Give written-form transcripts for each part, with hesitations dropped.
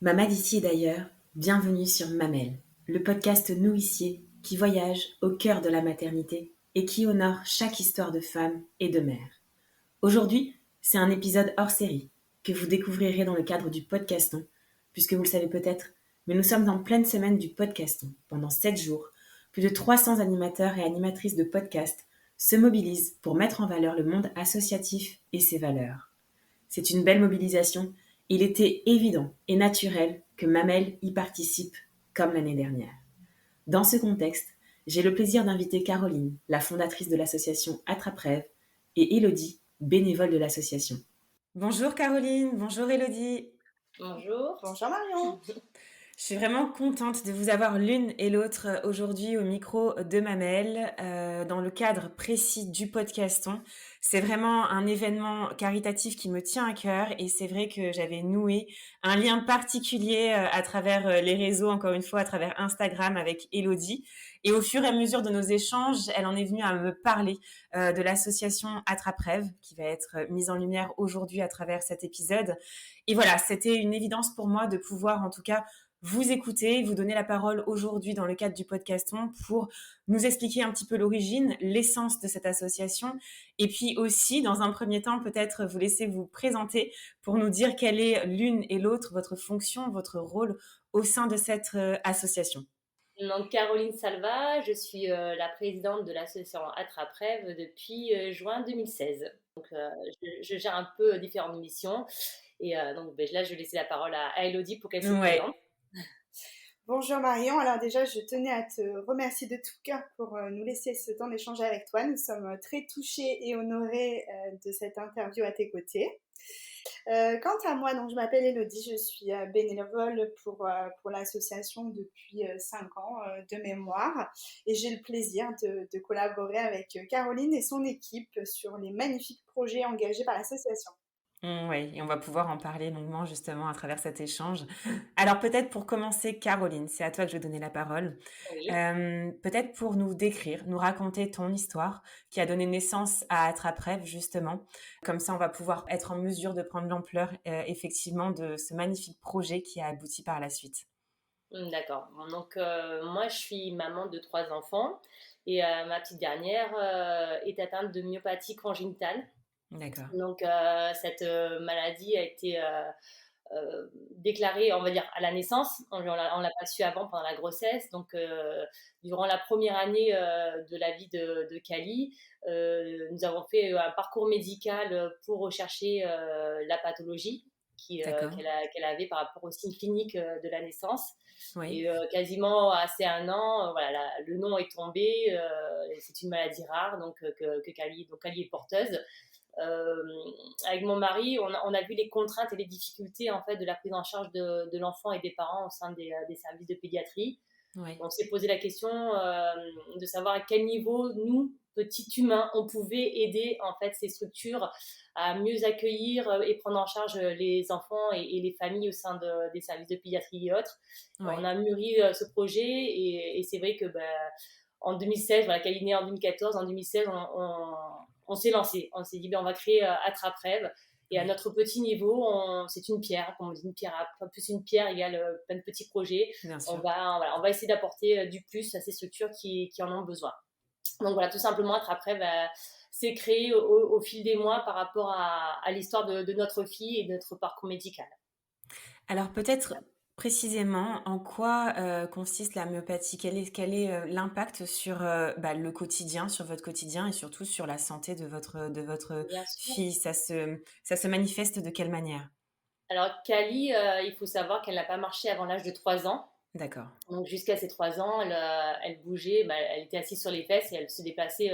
Maman d'ici et d'ailleurs, bienvenue sur Mamelle, le podcast nourricier qui voyage au cœur de la maternité et qui honore chaque histoire de femme et de mère. Aujourd'hui, c'est un épisode hors série que vous découvrirez dans le cadre du podcaston, puisque vous le savez peut-être, mais nous sommes en pleine semaine du podcaston. Pendant 7 jours, plus de 300 animateurs et animatrices de podcasts se mobilisent pour mettre en valeur le monde associatif et ses valeurs. C'est une belle mobilisation. Il était évident et naturel que Mamelle y participe, comme l'année dernière. Dans ce contexte, j'ai le plaisir d'inviter Caroline, la fondatrice de l'association Attrape-Rêve, et Élodie, bénévole de l'association. Bonjour Caroline, bonjour Élodie. Bonjour. Bonjour Marion. Je suis vraiment contente de vous avoir l'une et l'autre aujourd'hui au micro de Mamelle dans le cadre précis du podcaston. C'est vraiment un événement caritatif qui me tient à cœur et c'est vrai que j'avais noué un lien particulier à travers les réseaux, encore une fois, à travers Instagram avec Élodie. Et au fur et à mesure de nos échanges, elle en est venue à me parler de l'association Attrape-Rêve qui va être mise en lumière aujourd'hui à travers cet épisode. Et voilà, c'était une évidence pour moi de pouvoir en tout cas vous écouter, vous donner la parole aujourd'hui dans le cadre du podcaston pour nous expliquer un petit peu l'origine, l'essence de cette association et puis aussi, dans un premier temps, peut-être vous laisser vous présenter pour nous dire quelle est l'une et l'autre votre fonction, votre rôle au sein de cette association. Donc Caroline Salva, je suis la présidente de l'association Attrape-Rêve depuis juin 2016. Donc je gère un peu différentes missions et donc là je vais laisser la parole à Élodie pour qu'elle se présente. Bonjour Marion, alors déjà je tenais à te remercier de tout cœur pour nous laisser ce temps d'échanger avec toi. Nous sommes très touchés et honorés de cette interview à tes côtés. Quant à moi, donc je m'appelle Élodie, je suis bénévole pour l'association depuis 5 ans de mémoire et j'ai le plaisir de collaborer avec Caroline et son équipe sur les magnifiques projets engagés par l'association. Oui, et on va pouvoir en parler longuement justement à travers cet échange. Alors peut-être pour commencer, Caroline, c'est à toi que je vais donner la parole. Oui. Peut-être pour nous décrire, nous raconter ton histoire qui a donné naissance à Attrape-Rêve justement. Comme ça, on va pouvoir être en mesure de prendre l'ampleur effectivement de ce magnifique projet qui a abouti par la suite. D'accord. Donc moi je suis maman de 3 enfants et ma petite dernière est atteinte de myopathie congénitale. D'accord. Donc cette maladie a été déclarée, on va dire, à la naissance. On l'a pas su avant pendant la grossesse. Donc durant la première année de la vie de Kali, nous avons fait un parcours médical pour rechercher la pathologie D'accord. qu'elle avait par rapport aux signes cliniques de la naissance. Oui. Et quasiment à ces 1 an, voilà, le nom est tombé. C'est une maladie rare, donc que Kali est porteuse. Euh, Avec mon mari, on a vu les contraintes et les difficultés en fait de la prise en charge de l'enfant et des parents au sein des services de pédiatrie. Oui. On s'est posé la question de savoir à quel niveau nous, petits humains, on pouvait aider en fait ces structures à mieux accueillir et prendre en charge les enfants et les familles au sein des services de pédiatrie et autres. Oui. On a mûri ce projet et c'est vrai que en 2016, voilà, qu'elle est née en 2014, en 2016, on s'est lancé. On s'est dit, on va créer Attrape-Rêve. Et à Oui. notre petit niveau, c'est une pierre, comme on dit, une pierre, plus une pierre égale plein de petits projets. Bien On sûr. va essayer d'apporter du plus à ces structures qui en ont besoin. Donc voilà, tout simplement, Attrape-Rêve s'est créé au fil des mois par rapport à l'histoire de notre fille et de notre parcours médical. Alors peut-être précisément en quoi consiste la myopathie? Quel est l'impact sur le quotidien, sur votre quotidien et surtout sur la santé de votre Bien sûr. fille? Ça se manifeste de quelle manière? Alors, Kali, il faut savoir qu'elle n'a pas marché avant l'âge de 3 ans. D'accord. Donc jusqu'à ses 3 ans, elle bougeait, elle était assise sur les fesses et elle se déplaçait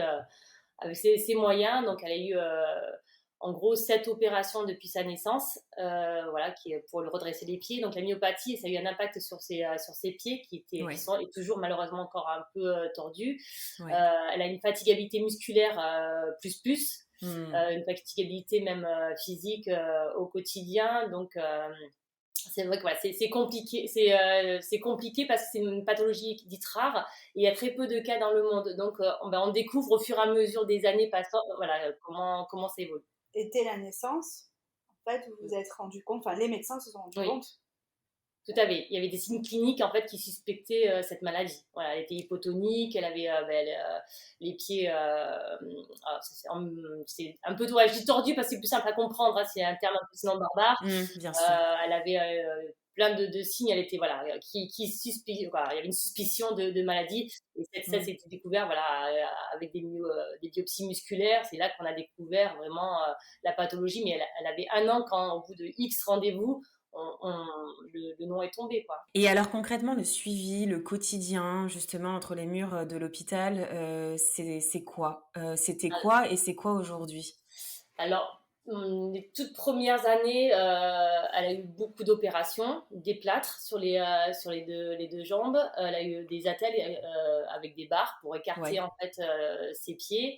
avec ses moyens. Donc elle a eu en gros 7 opérations depuis sa naissance, voilà, pour le redresser les pieds. Donc la myopathie, ça a eu un impact sur ses pieds qui Oui. sont et toujours malheureusement encore un peu tordus. Oui. Elle a une fatigabilité musculaire plus, Hmm. une fatigabilité même physique au quotidien. Donc c'est vrai que voilà, c'est compliqué, c'est compliqué parce que c'est une pathologie dite rare et il y a très peu de cas dans le monde. Donc, on découvre au fur et à mesure des années passant, voilà, comment ça évolue. Et dès la naissance, en fait, vous vous êtes rendu compte, enfin les médecins se sont rendus Oui. compte Tout à fait. Il y avait des signes cliniques en fait qui suspectaient cette maladie. Voilà, elle était hypotonique, elle avait les pieds. C'est un peu ouais, je dis tordu parce que c'est plus simple à comprendre. Hein, c'est un terme un peu sinon barbare. Bien sûr. Elle avait plein de signes. Elle était voilà, voilà, il y avait une suspicion de maladie. Et ça Mmh. c'était découvert voilà avec des biopsies musculaires. C'est là qu'on a découvert vraiment la pathologie. Mais elle avait un an quand, au bout de X rendez-vous, le nom est tombé, quoi. Et alors concrètement, le suivi, le quotidien, justement, entre les murs, de l'hôpital, c'est quoi? C'était quoi et c'est quoi aujourd'hui? Alors, les toutes premières années, elle a eu beaucoup d'opérations, des plâtres sur les 2 jambes. Elle a eu des attelles avec des barres pour écarter, Ouais. en fait, ses pieds.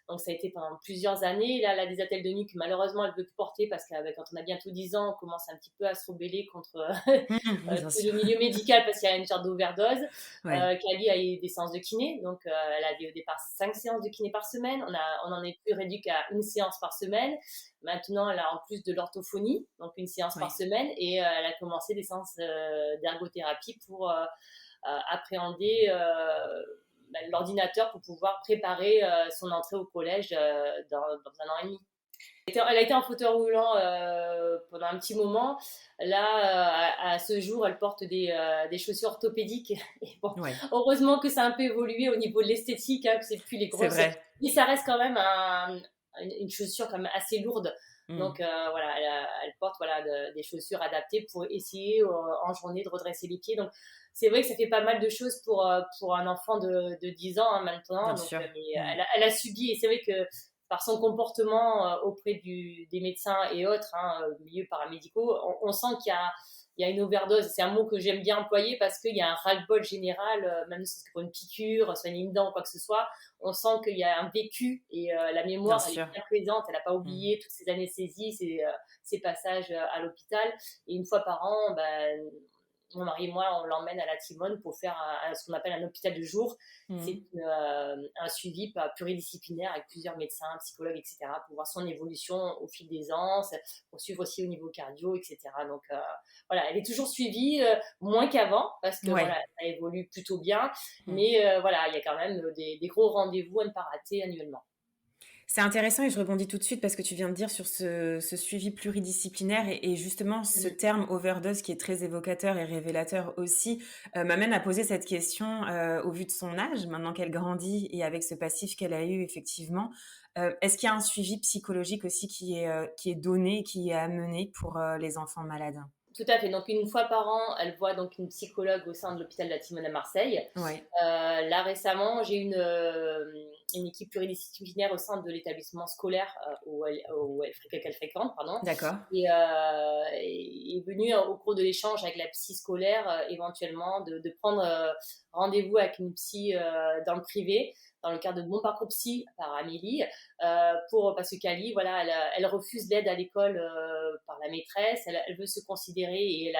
Donc ça a été pendant plusieurs années. Là, elle a des attelles de nuque que malheureusement, elle ne veut plus porter parce que quand on a bientôt 10 ans, on commence un petit peu à se rebeller contre Bien tout sûr. le milieu médical parce qu'il y a une sorte d'overdose. Ouais. Kali a eu des séances de kiné, donc elle avait au départ 5 séances de kiné par semaine. On en est plus réduit qu'à une séance par semaine. Maintenant, elle a en plus de l'orthophonie, donc une séance par Ouais. semaine, et elle a commencé des séances d'ergothérapie pour appréhender l'ordinateur pour pouvoir préparer son entrée au collège dans un an et demi. Elle a été en fauteuil roulant pendant un petit moment. Là, à ce jour, elle porte des chaussures orthopédiques. Et bon, Ouais. heureusement que ça a un peu évolué au niveau de l'esthétique, hein, que c'est plus les C'est grosses. vrai. Mais ça reste quand même une chaussure quand même assez lourde. Mmh. Donc voilà, elle porte voilà, des chaussures adaptées pour essayer en journée de redresser les pieds. Donc c'est vrai que ça fait pas mal de choses pour un enfant de 10 ans hein, maintenant. Bien Donc, sûr. mais Mmh. elle a subi, et c'est vrai que par son comportement auprès des médecins et autres, hein, milieux paramédicaux, on sent il y a une overdose. C'est un mot que j'aime bien employer parce qu'il y a un ras-le-bol général, même si c'est pour une piqûre, soigner une dent ou quoi que ce soit. On sent qu'il y a un vécu et la Bien mémoire, elle est sûr. bien présente. Elle n'a pas Mmh. oublié toutes ces anesthésies, ces passages à l'hôpital. Et une fois par an, ben, mon mari et moi, on l'emmène à la Timone pour faire ce qu'on appelle un hôpital de jour. Mmh. C'est un suivi pluridisciplinaire avec plusieurs médecins, psychologues, etc., pour voir son évolution au fil des ans, pour suivre aussi au niveau cardio, etc. Donc voilà, elle est toujours suivie, moins qu'avant, parce que voilà, Ouais. ça évolue plutôt bien, Mmh. mais voilà, il y a quand même des gros rendez-vous à ne pas rater annuellement. C'est intéressant et je rebondis tout de suite parce que tu viens de dire sur ce suivi pluridisciplinaire et justement ce Mhm. terme overdose qui est très évocateur et révélateur aussi, m'amène à poser cette question, au vu de son âge, maintenant qu'elle grandit et avec ce passif qu'elle a eu effectivement. Est-ce qu'il y a un suivi psychologique aussi qui est donné, qui est amené pour, les enfants malades? Tout à fait. Donc, une fois par an, elle voit donc une psychologue au sein de l'hôpital de la Timone à Marseille. Ouais, Là, récemment, j'ai une équipe pluridisciplinaire au sein de l'établissement scolaire qu'elle fréquente, pardon, d'accord. et est venue au cours de l'échange avec la psy scolaire, éventuellement, de prendre rendez-vous avec une psy dans le privé, dans le cadre de mon parcours psy par Amélie, parce que Kali, voilà, elle refuse l'aide à l'école par la maîtresse, elle veut se considérer, et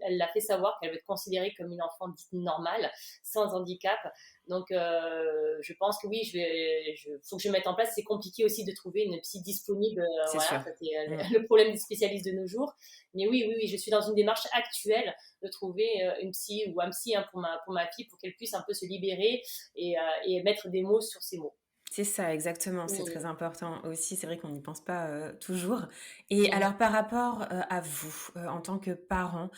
elle l'a fait savoir qu'elle veut être considérée comme une enfant dite normale, sans handicap. Donc, je pense que oui, faut que je mette en place. C'est compliqué aussi de trouver une psy disponible. C'est Voilà, sûr. ça c'est Mmh. le problème des spécialistes de nos jours. Mais oui, oui, oui, je suis dans une démarche actuelle de trouver une psy ou un psy hein, pour ma fille, pour qu'elle puisse un peu se libérer et mettre des mots sur ses mots. C'est ça, exactement, c'est Mmh, très important aussi, c'est vrai qu'on n'y pense pas, toujours et mmh. alors par rapport, à vous, en tant que parents,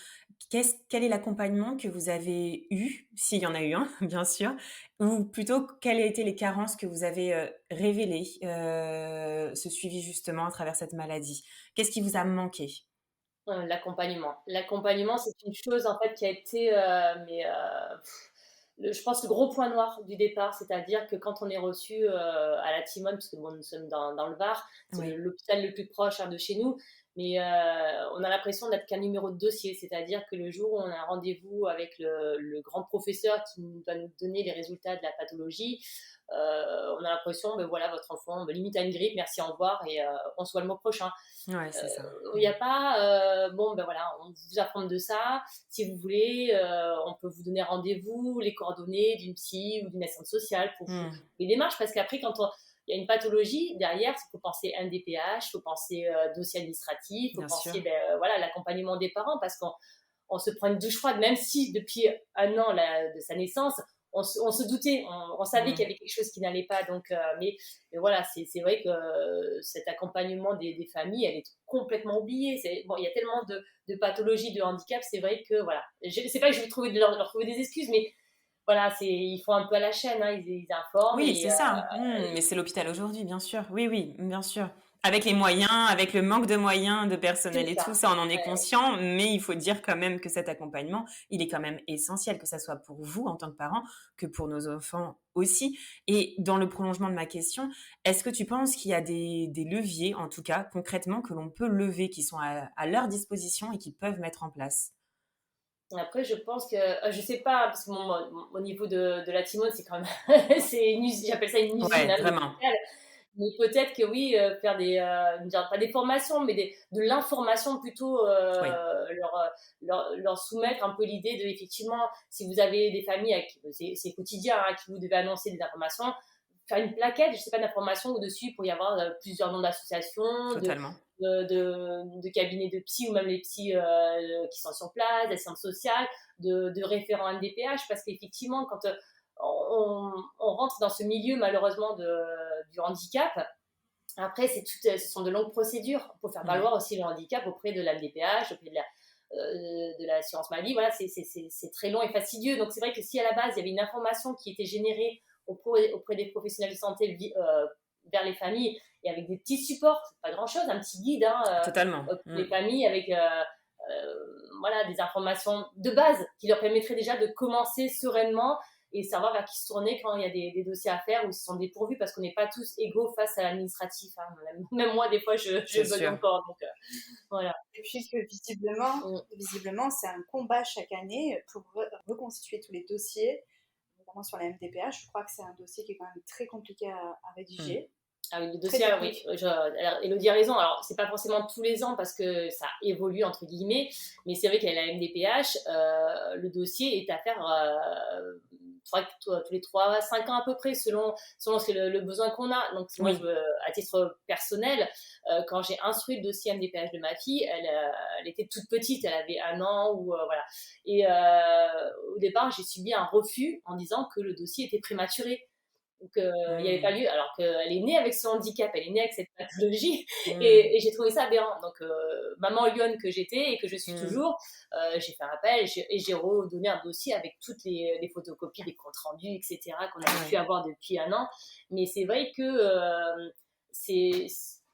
quel est l'accompagnement que vous avez eu? S'il y en a eu un, bien sûr, ou plutôt quelles étaient les carences que vous avez, révélées, ce suivi justement à travers cette maladie? Qu'est-ce qui vous a manqué? L'accompagnement. L'accompagnement, c'est une chose en fait qui a été, je pense le gros point noir du départ, c'est-à-dire que quand on est reçu à la Timone, parce que bon, nous sommes dans le Var, c'est Oui, l'hôpital le plus proche hein, de chez nous, mais on a l'impression d'être qu'un numéro de dossier, c'est-à-dire que le jour où on a un rendez-vous avec le grand professeur qui doit nous donner les résultats de la pathologie, on a l'impression, ben voilà, votre enfant limite à une grippe, merci, au revoir, et on se voit le mois prochain. ouais, c'est ça. Il Mmh. n'y a pas, bon, ben voilà, on vous informe de ça. Si vous voulez, on peut vous donner rendez-vous, les coordonnées d'une psy ou d'une assistante sociale pour vous Mmh. les démarches. Parce qu'après, il y a une pathologie derrière, il faut penser NDPH, il faut penser dossier administratif, il faut Bien sûr. penser voilà, l'accompagnement des parents. Parce qu'on on se prend une douche froide, même si depuis un an de sa naissance, on se doutait, on savait qu'il y Mmh. avait quelque chose qui n'allait pas. Donc, mais voilà, c'est vrai que cet accompagnement des familles, elle est complètement oubliée. Bon, il y a tellement de pathologies, de handicap, c'est vrai que voilà. Je ne sais pas que je vais leur trouver des excuses, mais voilà, ils font un peu à la chaîne, hein, ils informent Oui, et c'est ça. Mais c'est l'hôpital aujourd'hui, bien sûr. Oui, oui, bien sûr. Avec les moyens, avec le manque de moyens, de c'est personnel et ça. tout, ça, on en est Ouais. conscient, mais il faut dire quand même que cet accompagnement, il est quand même essentiel, que ça soit pour vous en tant que parents, que pour nos enfants aussi. Et dans le prolongement de ma question, est-ce que tu penses qu'il y a des leviers, en tout cas, concrètement, que l'on peut lever, qui sont à leur disposition et qui peuvent mettre en place? Après, je pense que, je sais pas, parce que mon niveau de la Timone, c'est quand même, j'appelle ça une usine, Ouais, hein, vraiment. médicale. Mais peut-être que oui, faire pas des formations, mais de l'information plutôt, Oui. leur soumettre un peu l'idée de, effectivement, si vous avez des familles c'est quotidien, hein, à qui vous devez annoncer des informations, faire une plaquette, je sais pas, d'informations au-dessus pour y avoir plusieurs noms d'associations, Totalement. de cabinets de psy ou même les psys qui sont sur place, d'assistantes sociales, de référents MDPH, parce qu'effectivement, quand on rentre dans ce milieu malheureusement du handicap, après ce sont de longues procédures pour faire Mmh. valoir aussi le handicap auprès de la MDPH, auprès de l'assurance maladie. Voilà, c'est très long et fastidieux. Donc c'est vrai que si à la base il y avait une information qui était générée auprès des professionnels de santé vers les familles et avec des petits supports, c'est pas grand chose, un petit guide, hein, Totalement. pour les familles avec voilà, des informations de base qui leur permettraient déjà de commencer sereinement et savoir vers qui se tourner quand il y a des dossiers à faire ou s'ils sont dépourvus, parce qu'on n'est pas tous égaux face à l'administratif, hein. Même moi, des fois, je C'est bug sûr. encore. Donc, voilà. Et puis que visiblement, c'est un combat chaque année pour reconstituer tous les dossiers, notamment sur la MDPH. Je crois que c'est un dossier qui est quand même très compliqué à Mmh. rédiger, Ah oui, le très dossier, alors oui, technique. alors, Elodie a raison. Alors, c'est pas forcément tous les ans parce que ça évolue, entre guillemets, mais c'est vrai qu'à la MDPH, le dossier est à faire tous les 3 à 5 ans à peu près, selon le besoin qu'on a. Donc, moi, Oui. à titre personnel, quand j'ai instruit le dossier MDPH de ma fille, elle était toute petite, elle avait un an ou voilà. Et au départ, j'ai subi un refus en disant que le dossier était prématuré. Donc, il n'y avait pas Mmh. lieu, alors qu'elle est née avec ce handicap, elle est née avec cette pathologie, Mmh. et j'ai trouvé ça aberrant. Donc, maman lionne que j'étais et que je suis Mmh. toujours, j'ai fait un appel et j'ai redonné un dossier avec toutes les photocopies, les comptes rendus, etc., qu'on avait pu Ouais. avoir depuis un an. Mais c'est vrai que c'est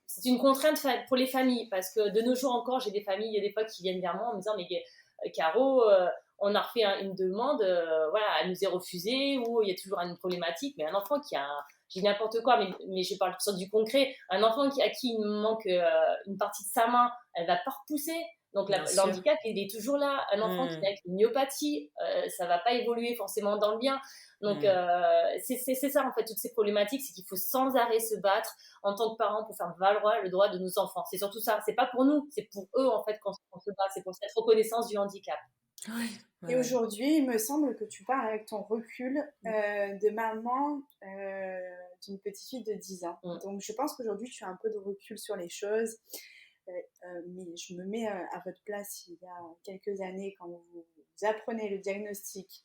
c'est une contrainte pour les familles, parce que de nos jours encore, j'ai des familles, il y a des fois qui viennent vers moi en me disant, mais Caro, on a refait une demande, voilà, elle nous est refusée, ou il y a toujours une problématique, mais un enfant qui a, j'ai n'importe quoi, mais je parle sur du concret, un enfant à qui il manque une partie de sa main, elle va pas repousser. Donc Bien sûr. l'handicap, il est toujours là. Un enfant qui Mmh. a une myopathie, ça va pas évoluer forcément dans le bien. Donc Mmh. c'est ça en fait, toutes ces problématiques, c'est qu'il faut sans arrêt se battre en tant que parents pour faire valoir le droit de nos enfants. C'est surtout ça. C'est pas pour nous, c'est pour eux en fait qu'on se bat. C'est pour cette reconnaissance du handicap. Ouais. Ouais, Et ouais. aujourd'hui, il me semble que tu parles avec ton recul Mm, de maman d'une petite fille de 10 ans. mm, Donc je pense qu'aujourd'hui, tu as un peu de recul sur les choses. Mais je me mets à votre place il y a quelques années quand vous apprenez le diagnostic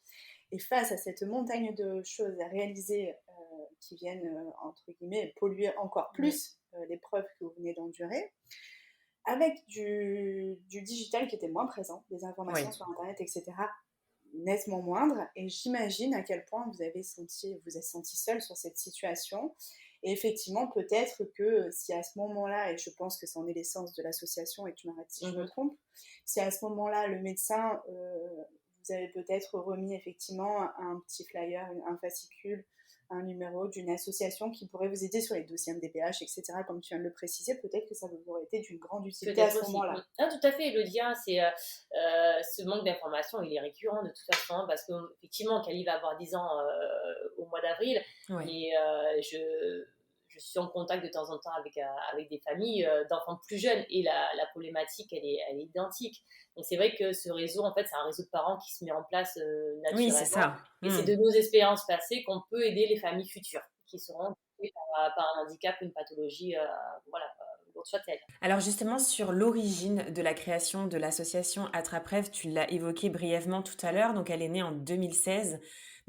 et face à cette montagne de choses à réaliser qui viennent, entre guillemets, polluer encore mm. plus l'épreuve que vous venez d'endurer, avec du digital qui était moins présent, des informations Oui. sur Internet, etc., nettement moindre. Et j'imagine à quel point vous êtes senti seul sur cette situation. Et effectivement, peut-être que si à ce moment-là, et je pense que c'en est l'essence de l'association, et tu m'arrêtes si je me Mhm. trompe, si à ce moment-là, le médecin, vous avez peut-être remis effectivement un petit flyer, un fascicule, un numéro d'une association qui pourrait vous aider sur les dossiers MDPH, etc., comme tu viens de le préciser, peut-être que ça vous aurait été d'une grande utilité à Peut-être ce aussi. moment-là. Ah, tout à fait, Elodie, hein, ce manque d'information, il est récurrent de toute façon, parce qu'effectivement, Kali va avoir 10 ans au mois d'avril, Oui. mais je suis en contact de temps en temps avec des familles d'enfants plus jeunes, et la problématique, elle est identique. Donc c'est vrai que ce réseau, en fait, c'est un réseau de parents qui se met en place Oui, c'est naturellement, ça. et c'est Mmh. de nos expériences passées qu'on peut aider les familles futures, qui seront touchées par un handicap, une pathologie, voilà, soit-elle. Alors justement, sur l'origine de la création de l'association Attrape-Rêve, tu l'as évoqué brièvement tout à l'heure, donc elle est née en 2016.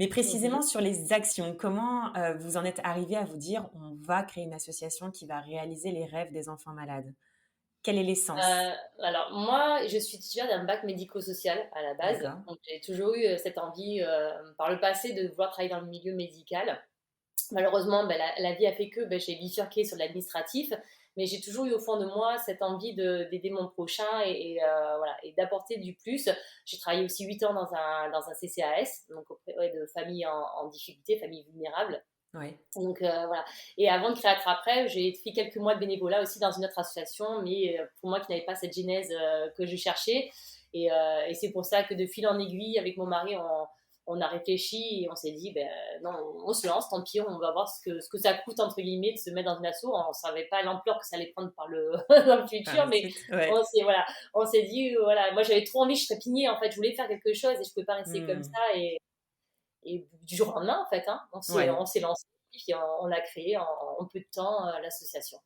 Mais précisément Mhm. sur les actions, comment vous en êtes arrivé à vous dire on va créer une association qui va réaliser les rêves des enfants malades? Quelle est l'essence? Alors moi, je suis titulaire d'un bac médico-social à la base, D'accord. donc j'ai toujours eu cette envie par le passé de vouloir travailler dans le milieu médical. Malheureusement, la vie a fait que j'ai bifurqué sur l'administratif, mais j'ai toujours eu au fond de moi cette envie d'aider mon prochain voilà, et d'apporter du plus. J'ai travaillé aussi 8 ans dans un CCAS, donc auprès de familles en difficulté, familles vulnérables. Oui. Donc voilà. Et avant de créer Attrape-Rêve, j'ai fait quelques mois de bénévolat aussi dans une autre association, mais pour moi qui n'avais pas cette genèse que je cherchais. Et c'est pour ça que de fil en aiguille, avec mon mari, on a réfléchi et on s'est dit, ben non, on se lance, tant pis, on va voir ce que ça coûte, entre guillemets, de se mettre dans une asso. On ne savait pas l'ampleur que ça allait prendre dans le Par futur, la mais suite, ouais. on s'est dit, voilà, moi j'avais trop envie, je trépignais, en fait, je voulais faire quelque chose et je ne pouvais pas rester comme Hmm. ça. Et du jour au lendemain, en fait, hein, on s'est, Ouais. on s'est lancé et puis on a créé en peu de temps l'association.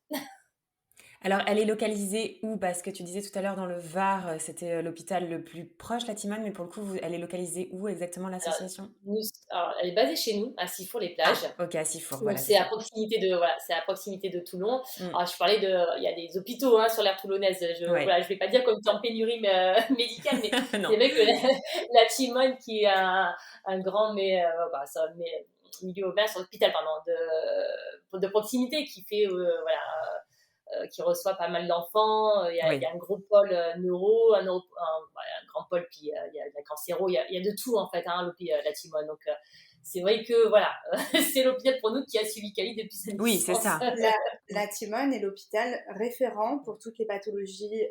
Alors, elle est localisée où? Parce que tu disais tout à l'heure dans le Var, c'était l'hôpital le plus proche, la Timone, mais pour le coup, elle est localisée où exactement Alors, l'association? alors, elle est basée chez nous, à Sifour-les-Plages. Ah, ok, à Sifour, Donc voilà, c'est ça. c'est à proximité de Toulon. Hmm. Alors je parlais il y a des hôpitaux hein, sur l'aire toulonnaise. Ouais. Voilà, je vais pas dire qu'on était en pénurie médicale, mais Non. c'est vrai que la Timone, qui est un grand milieu ouvert sur l'hôpital, pardon, de proximité, qui fait voilà, qui reçoit pas mal d'enfants. Il y a Oui. un gros pôle neuro, voilà, un grand pôle, puis il y a la cancéro, il y a de tout en fait, hein, la Timone. Donc c'est vrai que voilà, c'est l'hôpital pour nous qui a suivi Cali depuis sa Oui, c'est naissance. ça. La Timone est l'hôpital référent pour toutes les pathologies,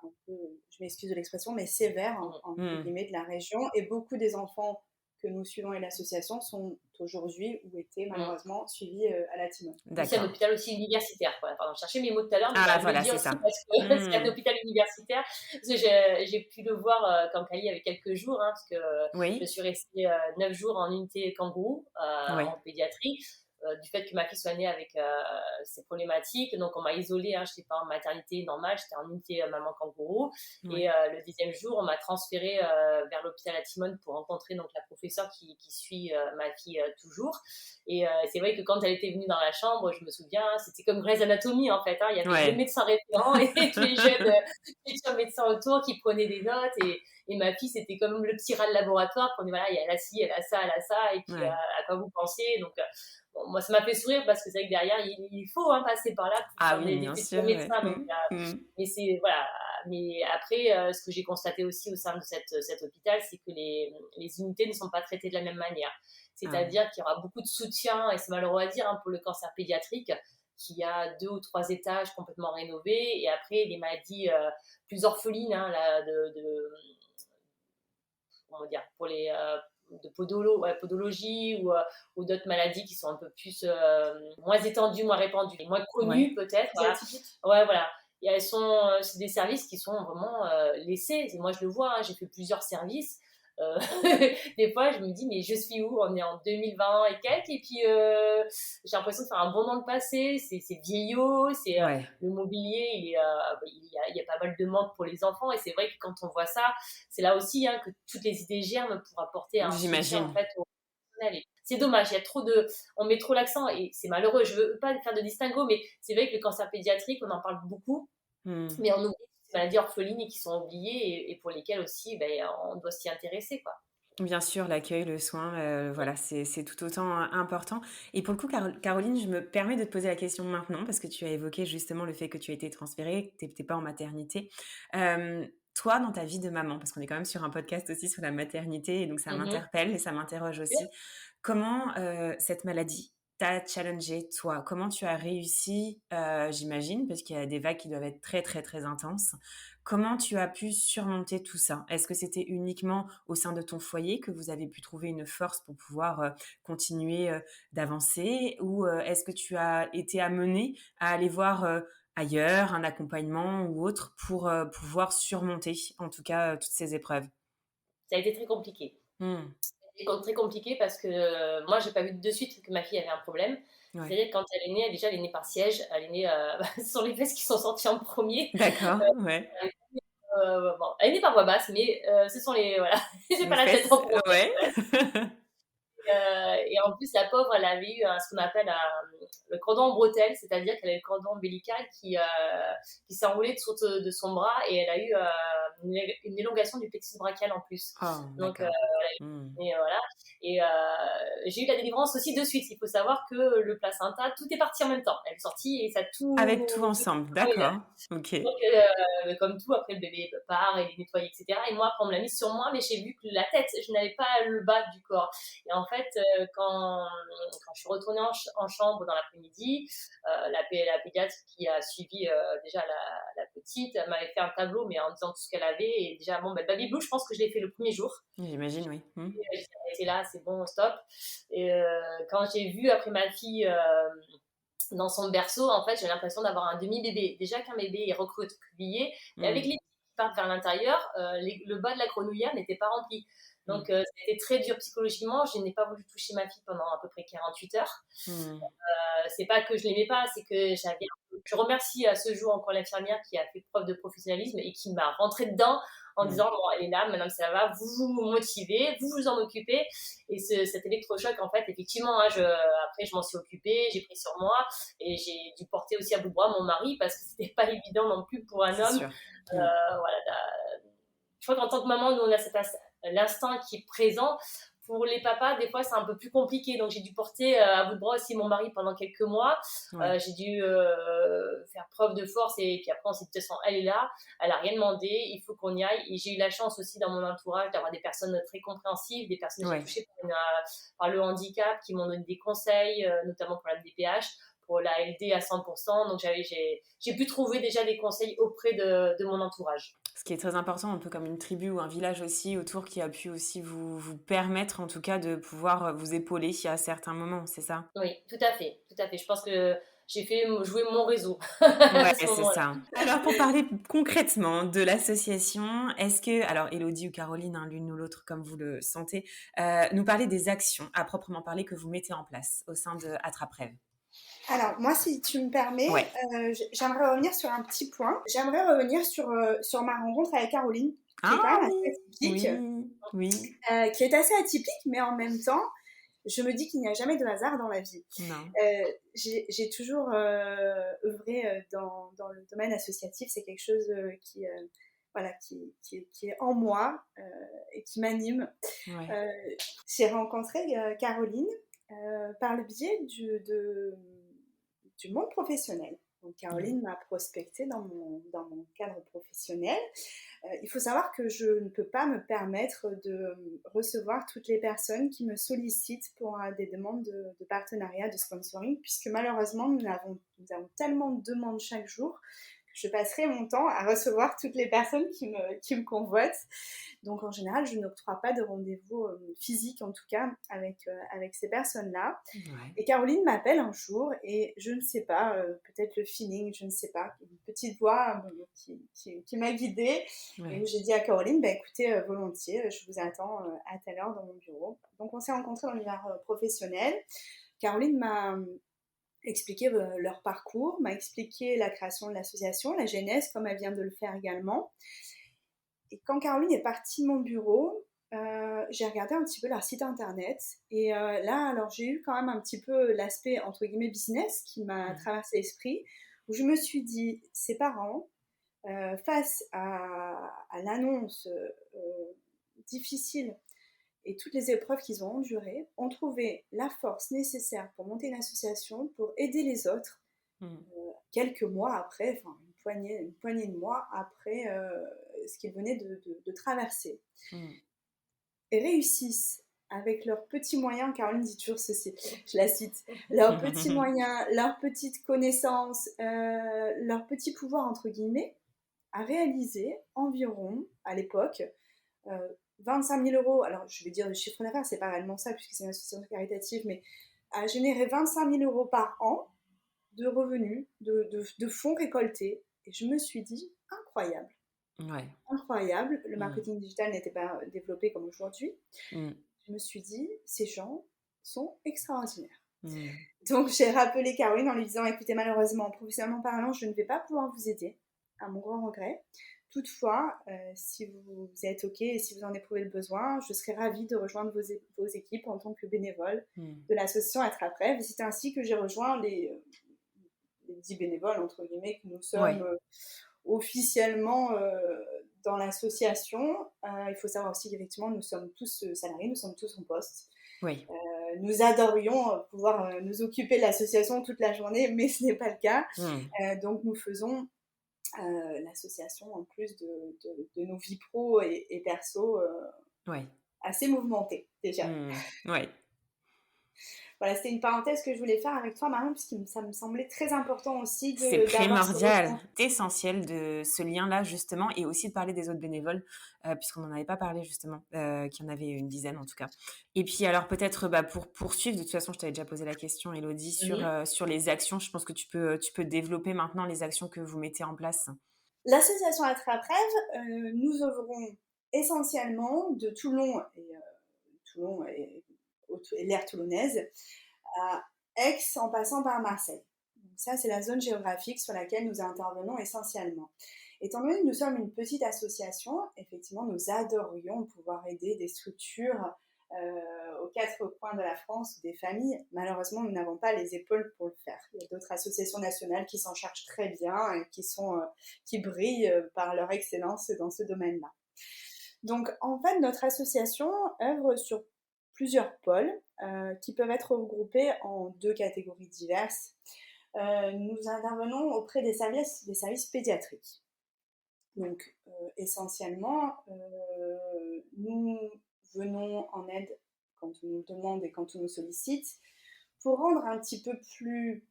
un peu, je m'excuse de l'expression, mais sévères, entre Hmm. guillemets, de la région. Et beaucoup des enfants que nous suivons et l'association sont aujourd'hui ou étaient malheureusement suivis à la Timone. C'est un D'accord. hôpital aussi universitaire. Voilà. Pardon, je cherchais mes mots tout à l'heure, mais Ah, voilà, je le voilà, dis c'est aussi ça. parce que c'est un Hmm. hôpital universitaire. Parce que j'ai pu le voir quand Cali avait quelques jours, hein, parce que je Oui, suis restée 9 jours en unité kangourou oui, en pédiatrie. Du fait que ma fille soit née avec ces problématiques. Donc, on m'a isolée, hein, je n'étais pas en maternité normale, j'étais en unité maman kangourou. Et oui. le deuxième jour, on m'a transférée vers l'hôpital à Timone pour rencontrer donc, la professeure qui suit ma fille toujours. Et c'est vrai que quand elle était venue dans la chambre, je me souviens, c'était comme Grey's Anatomy en fait. Hein, il y avait le Ouais. médecin référent et tous les jeunes futurs médecins autour qui prenaient des notes. Et ma fille, c'était comme le petit rat de laboratoire. On dit voilà, elle a ci, elle a ça, elle a ça. Et puis Ouais. à quoi vous pensez. Donc bon, moi, ça m'a fait sourire parce que c'est vrai que derrière, il faut hein, passer par là pour Ah faire oui, des bien futurs sûr, ouais. médecins. Donc, Hmm. Hmm. mais c'est voilà. Mais après, ce que j'ai constaté aussi au sein de cet hôpital, c'est que les unités ne sont pas traitées de la même manière. Ah oui. C'est-à-dire qu'il y aura beaucoup de soutien, et c'est malheureux à dire, hein, pour le cancer pédiatrique, qui a 2 ou 3 étages complètement rénovés, et après des maladies plus orphelines, hein, là, comment dire, pour les de podologie ou d'autres maladies qui sont un peu plus moins étendues, moins répandues, moins connues Ouais. peut-être. Plus Voilà. atypique. Ouais, voilà. Et c'est des services qui sont vraiment laissés. Et moi, je le vois, hein, j'ai fait plusieurs services. Euh, des fois, je me dis, mais je suis où? On est en 2020 et quelques, et puis j'ai l'impression de faire un bond dans le passé. C'est vieillot, Ouais. le mobilier, il y a pas mal de manques pour les enfants. Et c'est vrai que quand on voit ça, c'est là aussi hein, que toutes les idées germent pour apporter un soutien en J'imagine. fait au personnel. Et c'est dommage, il y a trop on met trop l'accent et c'est malheureux. Je veux pas faire de distinguo, mais c'est vrai que le cancer pédiatrique, on en parle beaucoup, Hmm. mais on oublie ces maladies orphelines et qui sont oubliées et pour lesquelles aussi, on doit s'y intéresser, quoi. Bien sûr, l'accueil, le soin, voilà, c'est tout autant important. Et pour le coup, Caroline, je me permets de te poser la question maintenant parce que tu as évoqué justement le fait que tu as été transférée, que tu étais pas en maternité. Toi, dans ta vie de maman, parce qu'on est quand même sur un podcast aussi sur la maternité et donc ça Mhm. m'interpelle et ça m'interroge aussi. Comment, cette maladie t'a challengée, toi? Comment tu as réussi, j'imagine, parce qu'il y a des vagues qui doivent être très, très, très intenses. Comment tu as pu surmonter tout ça? Est-ce que c'était uniquement au sein de ton foyer que vous avez pu trouver une force pour pouvoir, continuer, d'avancer? Ou, est-ce que tu as été amenée à aller voir, ailleurs, un accompagnement ou autre pour, pouvoir surmonter, en tout cas, toutes ces épreuves? Ça a été très compliqué. Mmh. C'est très compliqué parce que moi, j'ai pas vu de suite que ma fille avait un problème. Ouais. C'est-à-dire quand elle est née, déjà elle est née par siège, elle est née, ce sont les fesses qui sont sorties en premier. D'accord, ouais. Bon, elle est née par voie basse, mais ce sont les voilà, j'ai Les pas la tête fesses, en premier. ouais. Et en plus, la pauvre, elle avait eu ce qu'on appelle le cordon en bretelle, c'est-à-dire qu'elle a le cordon ombilical qui s'est enroulé de son bras et elle a eu une élongation du plexus brachial en plus. Oh, Donc, d'accord. Mmh. et voilà. Et j'ai eu la délivrance aussi de suite. Il faut savoir que le placenta, tout est parti en même temps. Elle est sortie et ça a Avec tout tout. ensemble, Oui, d'accord. OK. donc, comme tout, après le bébé part, il est nettoyé, etc. Et moi, après, on me l'a mis sur moi, mais j'ai vu que la tête, je n'avais pas le bas du corps. Et en fait, quand je suis retournée en chambre dans l'après-midi, la pédiatre qui a suivi déjà la petite, elle m'avait fait un tableau, mais en disant tout ce qu'elle avait. Et déjà, bon, le baby blue, je pense que je l'ai fait le premier jour. J'imagine, oui. Mmh. J'ai arrêté là, c'est bon, stop. Et quand j'ai vu après ma fille dans son berceau, en fait, j'ai l'impression d'avoir un demi-bébé. Déjà qu'un bébé est recroquevillé, mais avec Mmh. les pieds qui partent vers l'intérieur, le bas de la grenouillère n'était pas rempli. Mmh. Donc, c'était très dur psychologiquement. Je n'ai pas voulu toucher ma fille pendant à peu près 48 heures. Mmh. C'est pas que je l'aimais pas, c'est que j'avais. Je remercie à ce jour encore l'infirmière qui a fait preuve de professionnalisme et qui m'a rentré dedans en Mmh. disant bon, elle est là, madame, ça va, vous vous motivez, vous vous en occupez. Et cet électrochoc, en fait, effectivement, hein, après, je m'en suis occupée, j'ai pris sur moi et j'ai dû porter aussi à bout de bras mon mari parce que c'était pas évident non plus pour un C'est homme. sûr. Mmh. Voilà, je crois qu'en tant que maman, nous, on a l'instinct qui est présent. Pour les papas, des fois, c'est un peu plus compliqué. Donc, j'ai dû porter à bout de bras aussi mon mari pendant quelques mois. Ouais. J'ai dû faire preuve de force. Et puis après, on s'est dit, de toute façon, elle est là. Elle n'a rien demandé. Il faut qu'on y aille. Et j'ai eu la chance aussi dans mon entourage d'avoir des personnes très compréhensives, des personnes déjà Ouais. touchées par le handicap qui m'ont donné des conseils, notamment pour la DPH, pour la LD à 100%. Donc, j'ai pu trouver déjà des conseils auprès de mon entourage. Ce qui est très important, un peu comme une tribu ou un village aussi autour qui a pu aussi vous permettre en tout cas de pouvoir vous épauler à certains moments, c'est ça? Oui, tout à fait, tout à fait. Je pense que j'ai fait jouer mon réseau Ouais, à ce c'est moment-là. ça. Alors pour parler concrètement de l'association, est-ce que, alors Élodie ou Caroline, hein, l'une ou l'autre comme vous le sentez, nous parler des actions à proprement parler que vous mettez en place au sein de Attrape-Rêve? Alors, moi, si tu me permets, Ouais. j'aimerais revenir sur un petit point. J'aimerais revenir sur ma rencontre avec Caroline, qui est quand Ah même assez oui, atypique, oui, oui, qui est assez atypique, mais en même temps, je me dis qu'il n'y a jamais de hasard dans la vie. non, J'ai toujours œuvré dans le domaine associatif, c'est quelque chose voilà, qui est en moi et qui m'anime. ouais. Euh, j'ai rencontré Caroline par le biais du monde professionnel. Donc Ouais. Caroline m'a prospecté dans mon cadre professionnel. Il faut savoir que je ne peux pas me permettre de recevoir toutes les personnes qui me sollicitent pour des demandes de partenariat, de sponsoring, puisque malheureusement, nous avons tellement de demandes chaque jour que je passerai mon temps à recevoir toutes les personnes qui me convoitent. Donc en général, je n'octroie pas de rendez-vous physique, en tout cas, avec ces personnes-là. Ouais. Et Caroline m'appelle un jour et je ne sais pas, peut-être le feeling, je ne sais pas, une petite voix qui m'a guidée et où Ouais. j'ai dit à Caroline, bah, écoutez, volontiers, je vous attends à telle heure dans mon bureau. Donc on s'est rencontrés dans l'univers professionnel. Caroline m'a expliqué leur parcours, m'a expliqué la création de l'association, la genèse, comme elle vient de le faire également. Et quand Caroline est partie de mon bureau, j'ai regardé un petit peu leur site internet. Et là, alors j'ai eu quand même un petit peu l'aspect entre guillemets business qui m'a Mmh. traversé l'esprit, où je me suis dit, ces parents, face à l'annonce difficile et toutes les épreuves qu'ils ont endurées, ont trouvé la force nécessaire pour monter une association, pour aider les autres, Mmh. quelques mois après, enfin une poignée de mois après ce qu'ils venaient de traverser. Mmh. Et réussissent avec leurs petits moyens, Caroline dit toujours ceci, je la cite, leurs petits moyens, leurs petites connaissances, leurs petits pouvoirs entre guillemets, à réaliser environ, à l'époque, 25 000 euros, alors je vais dire le chiffre d'affaires, c'est pas réellement ça puisque c'est une association caritative, mais à générer 25 000 euros par an de revenus, de fonds récoltés. Et je me suis dit, incroyable, Ouais. incroyable. Le Mmh. marketing digital n'était pas développé comme aujourd'hui. Mmh. Je me suis dit, ces gens sont extraordinaires. Mmh. Donc, j'ai rappelé Caroline en lui disant: «Écoutez, malheureusement, professionnellement parlant, je ne vais pas pouvoir vous aider, à mon grand regret. Toutefois, si vous êtes OK et si vous en éprouvez le besoin, je serais ravie de rejoindre vos équipes en tant que bénévole Mmh. de l'association Attrape-Rêve». Et c'est ainsi que j'ai rejoint les 10 bénévoles, entre guillemets, que nous sommes Ouais. officiellement dans l'association. Il faut savoir aussi qu'effectivement, nous sommes tous salariés, nous sommes tous en poste. Oui. Nous adorions pouvoir nous occuper de l'association toute la journée, mais ce n'est pas le cas. Mmh. Donc nous faisons l'association en plus de nos vies pro et perso Ouais. assez mouvementées déjà. Mmh. Ouais. Voilà, c'était une parenthèse que je voulais faire avec toi, Marion, parce que ça me semblait très important aussi C'est d'avoir ce primordial, ressenti. c'est essentiel de ce lien-là justement et aussi de parler des autres bénévoles, puisqu'on n'en avait pas parlé justement, qu'il y en avait une dizaine en tout cas. Et puis alors peut-être, bah, pour poursuivre, de toute façon je t'avais déjà posé la question Élodie sur les actions. Je pense que tu peux développer maintenant les actions que vous mettez en place. L'association Attrape-Rêve, nous œuvrons essentiellement de Toulon et l'aire toulonnaise à Aix en passant par Marseille. Donc ça, c'est la zone géographique sur laquelle nous intervenons essentiellement. Étant donné que nous sommes une petite association, effectivement, nous adorerions pouvoir aider des structures aux quatre coins de la France ou des familles. Malheureusement, nous n'avons pas les épaules pour le faire. Il y a d'autres associations nationales qui s'en chargent très bien et qui brillent par leur excellence dans ce domaine-là. Donc, en fait, notre association œuvre sur plusieurs pôles qui peuvent être regroupés en deux catégories diverses. Nous intervenons auprès des services pédiatriques. Donc, essentiellement, nous venons en aide quand on nous demande et quand on nous sollicite pour rendre un petit peu plus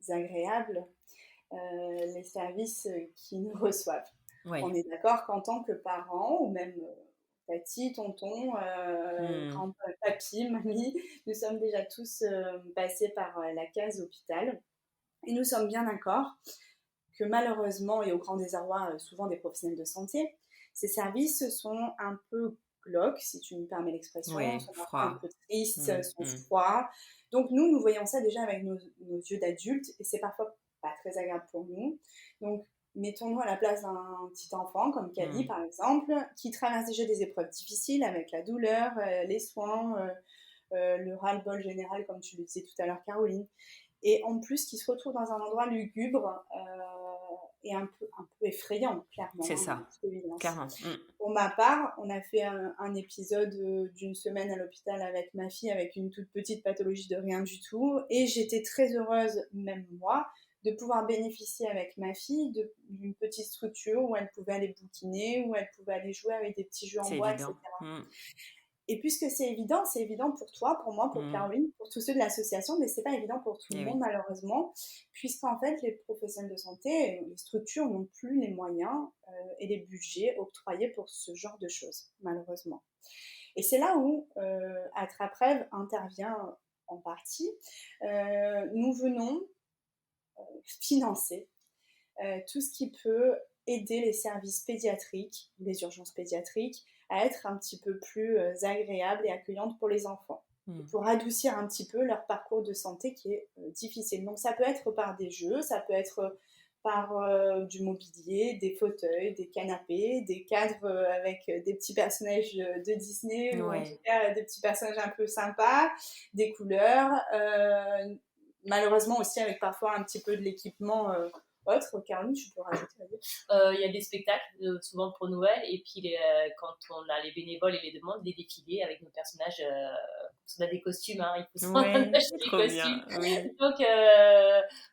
agréable les services qu'ils nous reçoivent. Ouais. On est d'accord qu'en tant que parents, ou même tati, tonton, Mmh. grand papy, mamie, nous sommes déjà tous passés par la case hôpital. Et nous sommes bien d'accord que malheureusement, et au grand désarroi souvent des professionnels de santé, ces services sont un peu glauques, si tu me permets l'expression, Ouais, sont parfois un froid. peu tristes, Mmh. sont Mmh. froids. Donc nous voyons ça déjà avec nos yeux d'adultes, et c'est parfois pas très agréable pour nous. Donc mettons-nous à la place d'un petit enfant, comme Kali Mmh. par exemple, qui traverse déjà des épreuves difficiles avec la douleur, les soins, le ras-le-bol général, comme tu le disais tout à l'heure, Caroline. Et en plus, qui se retrouve dans un endroit lugubre et un peu effrayant, clairement, C'est hein, ça, toute évidence. clairement. Mmh. Pour ma part, on a fait un épisode d'une semaine à l'hôpital avec ma fille, avec une toute petite pathologie de rien du tout. Et j'étais très heureuse, même moi, de pouvoir bénéficier avec ma fille d'une petite structure où elle pouvait aller bouquiner, où elle pouvait aller jouer avec des petits jeux en C'est bois, évident. etc. Mmh. Et puisque c'est évident pour toi, pour moi, pour Mmh. Caroline, pour tous ceux de l'association, mais c'est pas évident pour tout le Et monde oui. malheureusement, puisqu'en fait les professionnels de santé, les structures n'ont plus les moyens et les budgets octroyés pour ce genre de choses, malheureusement. Et c'est là où Attrape-Rêve intervient en partie. Nous venons financer tout ce qui peut aider les services pédiatriques, les urgences pédiatriques, à être un petit peu plus agréables et accueillantes pour les enfants, et Mmh. pour adoucir un petit peu leur parcours de santé qui est difficile. Donc ça peut être par des jeux, ça peut être par du mobilier, des fauteuils, des canapés, des cadres avec des petits personnages de Disney, ou en tout Ouais. cas des petits personnages un peu sympas, des couleurs, malheureusement aussi avec parfois un petit peu de l'équipement autre. Caroline, tu peux rajouter à dire? Il y a des spectacles, souvent pour Noël, et puis quand on a les bénévoles et les demandes, des défilés avec nos personnages. Parce qu'on a des costumes, hein, il faut s'en Ouais, acheter des trop costumes. bien. Oui. Donc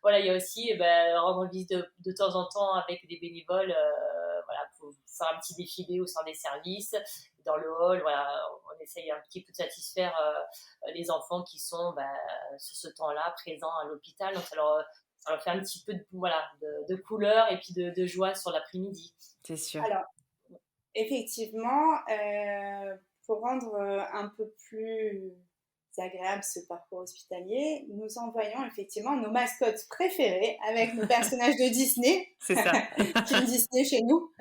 voilà, il y a aussi rendre visite de temps en temps avec des bénévoles, voilà, pour faire un petit défilé au sein des services, dans le hall. Voilà, on essaye un petit peu de satisfaire les enfants qui sont sur ce temps-là présents à l'hôpital. Donc ça leur fait un petit peu de couleur et puis de joie sur l'après-midi. C'est sûr. Alors, effectivement, pour rendre un peu plus agréable ce parcours hospitalier, nous envoyons effectivement nos mascottes préférées avec nos personnages de Disney, C'est ça. Team Disney chez nous.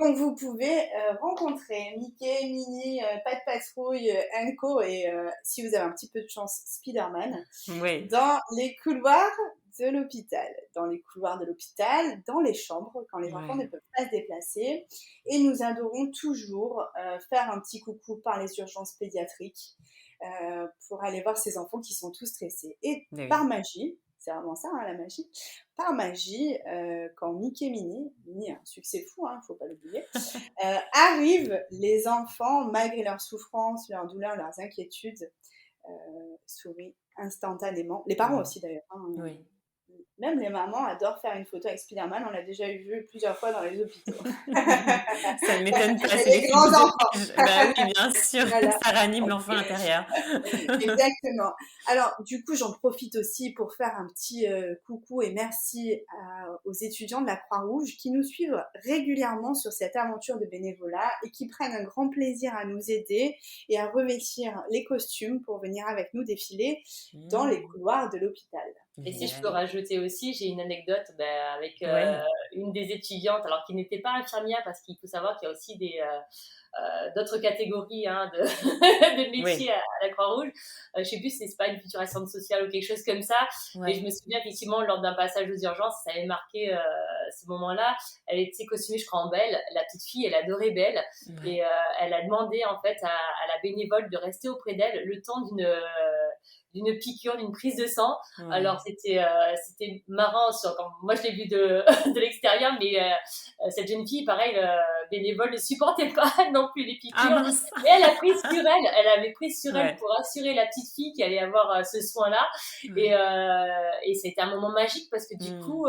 Donc, vous pouvez rencontrer Mickey, Minnie, Pat Patrouille, Co et si vous avez un petit peu de chance, Spider-Man Oui, dans les couloirs de l'hôpital. Dans les couloirs de l'hôpital, dans les chambres, quand les enfants ne ouais, peuvent pas se déplacer. Et nous adorons toujours faire un petit coucou par les urgences pédiatriques pour aller voir ces enfants qui sont tous stressés. Et mais par oui. magie, c'est vraiment ça, hein, la magie. Par magie, quand Mickey et Minnie, un succès fou, il ne faut pas l'oublier, arrivent, les enfants, malgré leurs souffrances, leurs douleurs, leurs inquiétudes, sourient instantanément. Les parents Mm. aussi d'ailleurs. Oui. Même les mamans adorent faire une photo avec Spider-Man, on l'a déjà vu plusieurs fois dans les hôpitaux. Ça ne m'étonne pas, Et c'est des les films grands de enfants. l'âge. Bah oui, bien sûr, Voilà. ça ranime l'enfant intérieur. Exactement. Alors, du coup, j'en profite aussi pour faire un petit coucou et merci aux étudiants de la Croix-Rouge qui nous suivent régulièrement sur cette aventure de bénévolat et qui prennent un grand plaisir à nous aider et à revêtir les costumes pour venir avec nous défiler dans les Mm. couloirs de l'hôpital. Et si je peux Génial. rajouter aussi, j'ai une anecdote avec Oui, une des étudiantes, alors qui n'était pas infirmière, parce qu'il faut savoir qu'il y a aussi d'autres catégories de, de oui, métiers à la Croix-Rouge. Je ne sais plus si c'est pas une future assistante sociale ou quelque chose comme ça, mais je ouais, me souviens effectivement lors d'un passage aux urgences, ça avait marqué ce moment-là. Elle était costumée, je crois, en Belle. La petite fille, elle adorait Belle, ouais, et elle a demandé en fait à la bénévole de rester auprès d'elle le temps d'une piqûre, d'une prise de sang. ouais. Alors c'était marrant, moi je l'ai vu de, de l'extérieur, mais cette jeune fille, pareil, bénévole, ne supportait pas non plus les Ah piqûres. mince! Et elle a pris sur elle, elle avait pris sur elle Ouais, pour assurer la petite fille qui allait avoir ce soin-là. ouais. Et c'était un moment magique parce que du Mm. coup,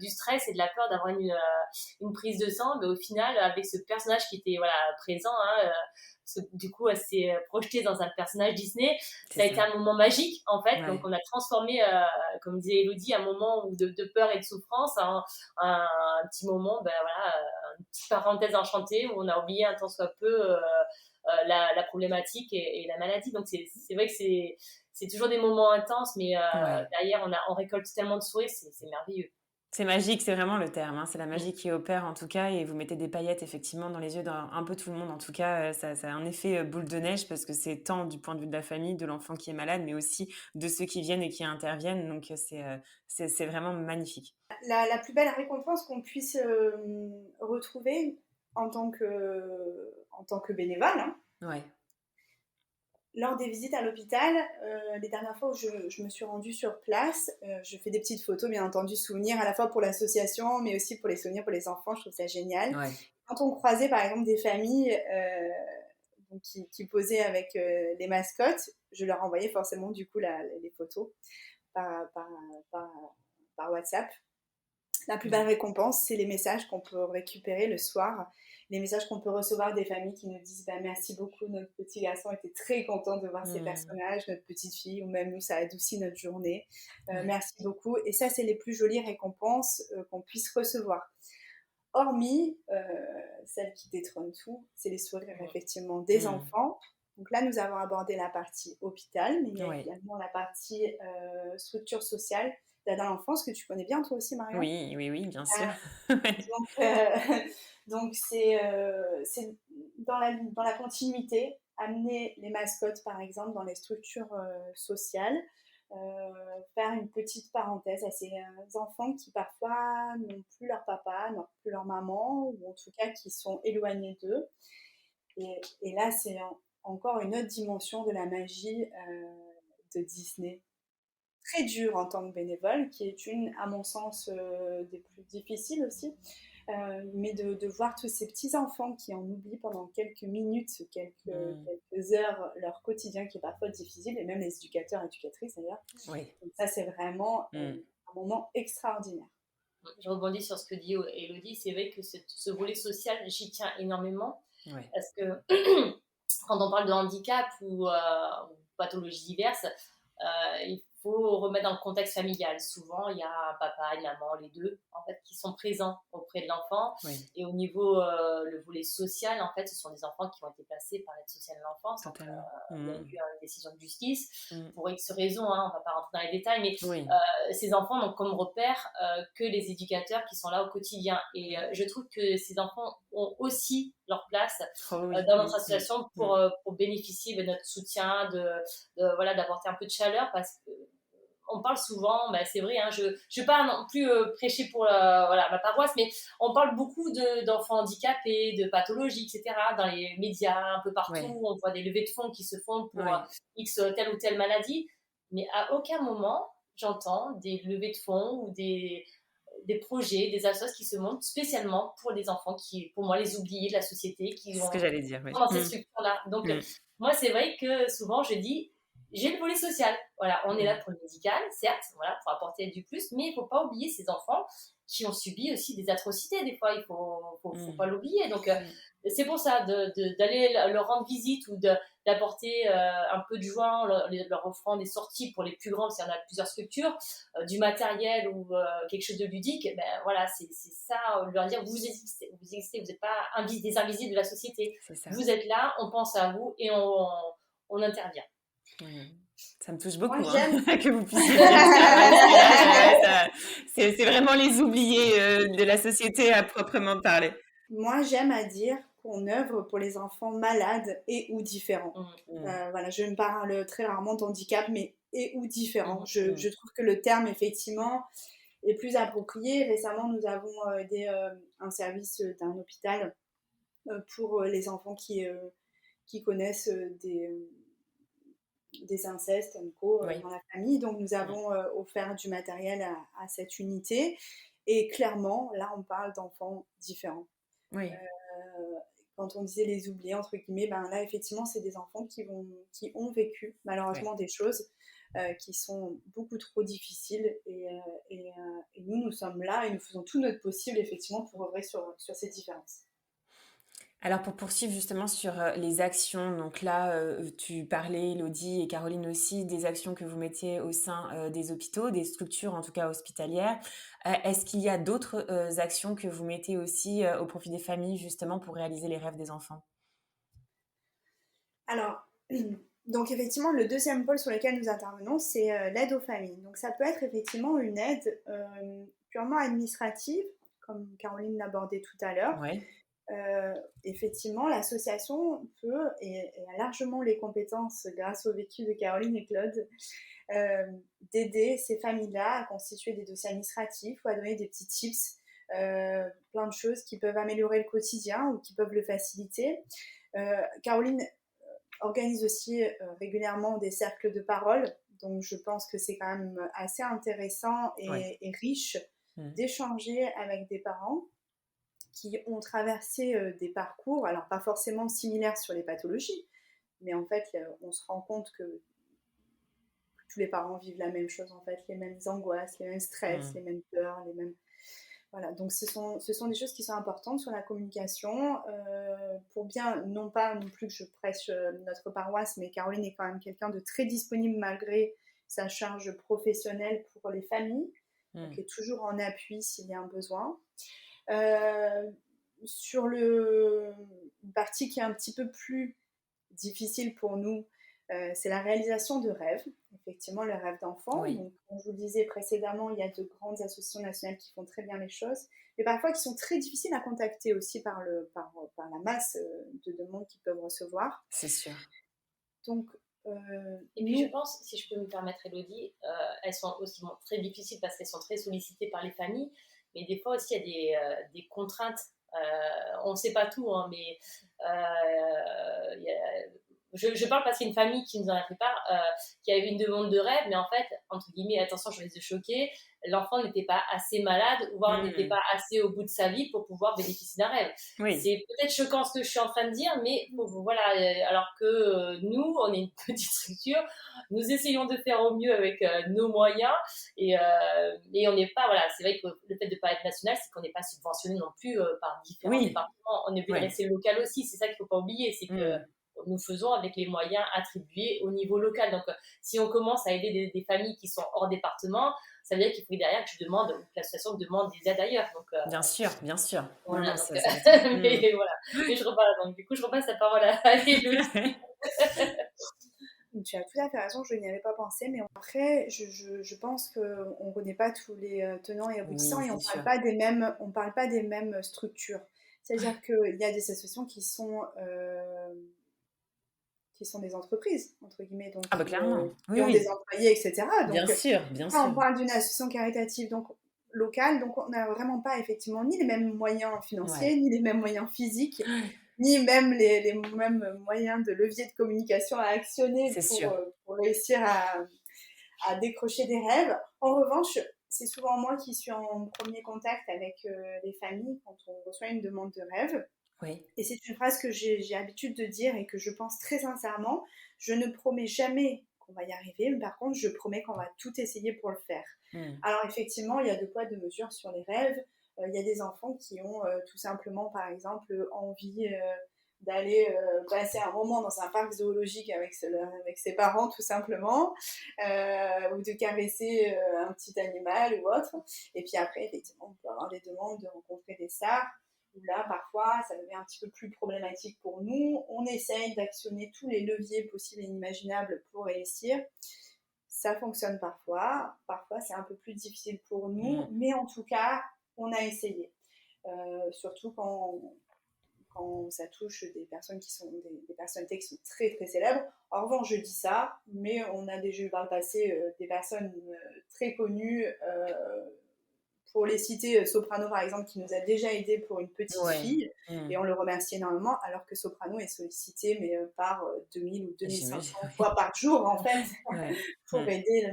du stress et de la peur d'avoir une prise de sang, mais au final, avec ce personnage qui était voilà, présent, parce que du coup, elle s'est projetée dans un personnage Disney. C'est Ça a ça. été un moment magique, en fait. Donc, Ouais. on a transformé, comme disait Elodie, un moment de peur et de souffrance en un petit moment, ben voilà, une petite parenthèse enchantée où on a oublié un tant soit peu la problématique et la maladie. Donc, c'est vrai que c'est toujours des moments intenses, mais Ouais. derrière, on récolte tellement de sourires, c'est merveilleux. C'est magique, c'est vraiment le terme, hein. C'est la Mm. magie qui opère en tout cas et vous mettez des paillettes effectivement dans les yeux d'un un peu tout le monde. En tout cas, ça a un effet boule de neige parce que c'est tant du point de vue de la famille, de l'enfant qui est malade, mais aussi de ceux qui viennent et qui interviennent. Donc c'est vraiment magnifique. La plus belle récompense qu'on puisse retrouver en en tant que bénévole, hein, Ouais. lors des visites à l'hôpital, les dernières fois où je me suis rendue sur place, je fais des petites photos, bien entendu, souvenirs, à la fois pour l'association, mais aussi pour les souvenirs pour les enfants, je trouve ça génial. Ouais. Quand on croisait, par exemple, des familles donc qui posaient avec les mascottes, je leur envoyais forcément, du coup, les photos par, par, par, par WhatsApp. La plus belle Ouais. récompense, c'est les messages qu'on peut récupérer le soir, les messages qu'on peut recevoir des familles qui nous disent bah, merci beaucoup, notre petit garçon était très content de voir ces Mmh. personnages, notre petite fille, ou même nous, ça adoucit notre journée. Ouais. Merci beaucoup. Et ça, c'est les plus jolies récompenses qu'on puisse recevoir. Hormis celle qui détrône tout, c'est les sourires effectivement des Mmh. enfants. Donc là, nous avons abordé la partie hôpital, mais il y a Ouais. également la partie structure sociale d'aide à l'enfance que tu connais bien toi aussi, Marion. Oui, oui, oui, bien sûr. Euh, Ouais. donc, donc c'est dans la continuité, amener les mascottes, par exemple, dans les structures sociales, faire une petite parenthèse à ces enfants qui parfois n'ont plus leur papa, n'ont plus leur maman, ou en tout cas qui sont éloignés d'eux. Et là, c'est encore une autre dimension de la magie de Disney. Très dure en tant que bénévole, qui est une, à mon sens, des plus difficiles aussi. Mais de voir tous ces petits enfants qui en oublient pendant quelques minutes, Mmh. quelques heures leur quotidien qui est parfois difficile, et même les éducateurs et éducatrices d'ailleurs. Oui. Donc ça, c'est vraiment Mmh. un moment extraordinaire. Je rebondis sur ce que dit Elodie. C'est vrai que ce volet social, j'y tiens énormément Ouais. parce que quand on parle de handicap ou pathologies diverses, il faut remettre dans le contexte familial. Souvent, il y a un papa, une maman, les deux, en fait, qui sont présents auprès de l'enfant. Oui, Et au niveau, le volet social, en fait, ce sont des enfants qui ont été placés par l'aide sociale de l'enfance. Donc, totalement. il y a eu une décision de justice Mm. pour X raisons, hein, on ne va pas rentrer dans les détails, mais Oui, ces enfants n'ont comme repère que les éducateurs qui sont là au quotidien. Et je trouve que ces enfants ont aussi leur place oh oui, dans oui, notre association pour bénéficier de notre soutien, voilà, d'apporter un peu de chaleur parce que on parle souvent, bah, c'est vrai, hein, je ne vais pas non plus prêcher pour voilà, ma paroisse, mais on parle beaucoup d'enfants handicapés, de pathologies, etc. dans les médias, un peu partout. oui, On voit des levées de fonds qui se font pour oui, X telle ou telle maladie, mais à aucun moment j'entends des levées de fonds ou des projets, des assos qui se montent spécialement pour les enfants qui, pour moi, les oubliés de la société, qui c'est ce ont que j'allais dire, oui. dans ces structures-là. Donc, Mm. moi, c'est vrai que souvent, je dis, j'ai le volet social. Voilà, on est là pour le médical, certes, voilà, pour apporter du plus, mais il ne faut pas oublier ces enfants qui ont subi aussi des atrocités, des fois, il ne faut pas l'oublier. Donc, c'est pour ça, d'aller leur rendre visite ou d'apporter un peu de joie en leur offrant des sorties pour les plus grands, s'il y en a plusieurs structures, du matériel ou quelque chose de ludique, ben voilà, c'est ça, leur dire, vous existez, vous n'êtes pas des invisibles de la société. C'est ça. Vous êtes là, on pense à vous et on intervient. Ça me touche Moi, beaucoup hein, j'aime. que vous puissiez dire ça, parce que là, c'est vraiment les oubliés de la société à proprement parler. Moi, j'aime à dire qu'on œuvre pour les enfants malades et ou différents. Voilà, je me parle très rarement d'handicap, mais et ou différents. Je trouve que le terme, effectivement, est plus approprié. Récemment, nous avons aidé un service d'un hôpital pour les enfants qui connaissent des incestes amicaux Oui. dans la famille. Donc, nous avons offert du matériel à cette unité. Et clairement, là, on parle d'enfants différents. Oui. Quand on disait les oubliés, entre guillemets, ben là, effectivement, c'est des enfants qui ont vécu, malheureusement, des choses qui sont beaucoup trop difficiles. Et nous sommes là et nous faisons tout notre possible, effectivement, pour œuvrer sur ces différences. Alors pour poursuivre justement sur les actions, donc là tu parlais, Elodie et Caroline aussi, des actions que vous mettiez au sein des hôpitaux, des structures en tout cas hospitalières. Est-ce qu'il y a d'autres actions que vous mettez aussi au profit des familles justement pour réaliser les rêves des enfants? Alors, donc effectivement, le deuxième pôle sur lequel nous intervenons, c'est l'aide aux familles. Donc ça peut être effectivement une aide purement administrative, comme Caroline l'abordait tout à l'heure. Ouais. Effectivement, l'association peut et a largement les compétences, grâce au vécu de Caroline et Claude, d'aider ces familles-là à constituer des dossiers administratifs ou à donner des petits tips, plein de choses qui peuvent améliorer le quotidien ou qui peuvent le faciliter. Caroline organise aussi régulièrement des cercles de parole, donc je pense que c'est quand même assez intéressant et riche d'échanger avec des parents qui ont traversé des parcours, alors pas forcément similaires sur les pathologies, mais en fait, on se rend compte que tous les parents vivent la même chose, en fait, les mêmes angoisses, les mêmes stress, les mêmes peurs, les mêmes... Voilà, donc ce sont des choses qui sont importantes sur la communication, pour bien, non pas non plus que je prêche notre paroisse, mais Caroline est quand même quelqu'un de très disponible malgré sa charge professionnelle pour les familles, qui est toujours en appui s'il y a un besoin. Sur une partie qui est un petit peu plus difficile pour nous, c'est la réalisation de rêves, effectivement le rêve d'enfant. Oui. Donc, comme je vous le disais précédemment, il y a de grandes associations nationales qui font très bien les choses, mais parfois qui sont très difficiles à contacter aussi par la masse de demandes qu'ils peuvent recevoir. C'est sûr. Donc, et puis je pense, si je peux me permettre, Elodie, elles sont aussi très difficiles parce qu'elles sont très sollicitées par les familles, mais des fois aussi il y a des contraintes. On ne sait pas tout, hein, mais je parle parce qu'il y a une famille qui nous en a fait part, qui a eu une demande de rêve, mais en fait, entre guillemets, attention, je vais se choquer, l'enfant n'était pas assez malade, voire n'était pas assez au bout de sa vie pour pouvoir bénéficier d'un rêve. Oui. C'est peut-être choquant ce que je suis en train de dire, mais voilà, alors que nous, on est une petite structure, nous essayons de faire au mieux avec nos moyens, et on n'est pas, voilà, c'est vrai que le fait de ne pas être national, c'est qu'on n'est pas subventionné non plus par différents départements, on est obligé de rester local aussi, c'est ça qu'il ne faut pas oublier, c'est que nous faisons avec les moyens attribués au niveau local. Donc, si on commence à aider des familles qui sont hors département, ça veut dire qu'il faut derrière que tu demandes, ou que l'association demande des aides ailleurs. Donc, Bien sûr, bien sûr. Non, voilà. non, Donc, ça va être... mais voilà. Mais je repasse. Donc, du coup, je repasse la parole à Élodie. Tu as tout à fait raison, je n'y avais pas pensé, mais après, je pense qu'on ne connaît pas tous les tenants et aboutissants Oui, et c'est sûr. on parle pas des mêmes structures. C'est-à-dire qu'il y a des associations qui sont des entreprises, entre guillemets, donc Ah bah clairement, oui, qui ont des oui, employés, etc. Donc, bien sûr, bien là, sûr. on parle d'une association caritative donc, locale, donc on n'a vraiment pas effectivement ni les mêmes moyens Ouais, financiers, ni les mêmes moyens physiques, ni même les mêmes moyens de levier de communication à actionner c'est sûr. pour réussir à décrocher des rêves. En revanche, c'est souvent moi qui suis en premier contact avec les familles quand on reçoit une demande de rêve. Oui. Et c'est une phrase que j'ai l'habitude de dire et que je pense très sincèrement. Je ne promets jamais qu'on va y arriver, mais par contre, je promets qu'on va tout essayer pour le faire. Mm. Alors effectivement, il y a deux poids, deux mesures sur les rêves. Il y a des enfants qui ont tout simplement, par exemple, envie d'aller passer un moment dans un parc zoologique avec ses parents, tout simplement, ou de caresser un petit animal ou autre. Et puis après, effectivement, on peut avoir des demandes de rencontrer des stars où là, parfois, ça devient un petit peu plus problématique pour nous. On essaye d'actionner tous les leviers possibles et imaginables pour réussir. Ça fonctionne parfois. Parfois, c'est un peu plus difficile pour nous. Mm. Mais en tout cas, on a essayé. Surtout quand ça touche des personnes qui sont des personnalités qui sont très très célèbres. En revanche, je dis ça, mais on a déjà eu par le passé des personnes très connues pour les citer, Soprano par exemple, qui nous a déjà aidé pour une petite Ouais. fille, Mm. et on le remercie énormément, alors que Soprano est sollicité mais, par 2000 ou 2500 J'imagine. fois par jour, en fait, Ouais. pour Mm. aider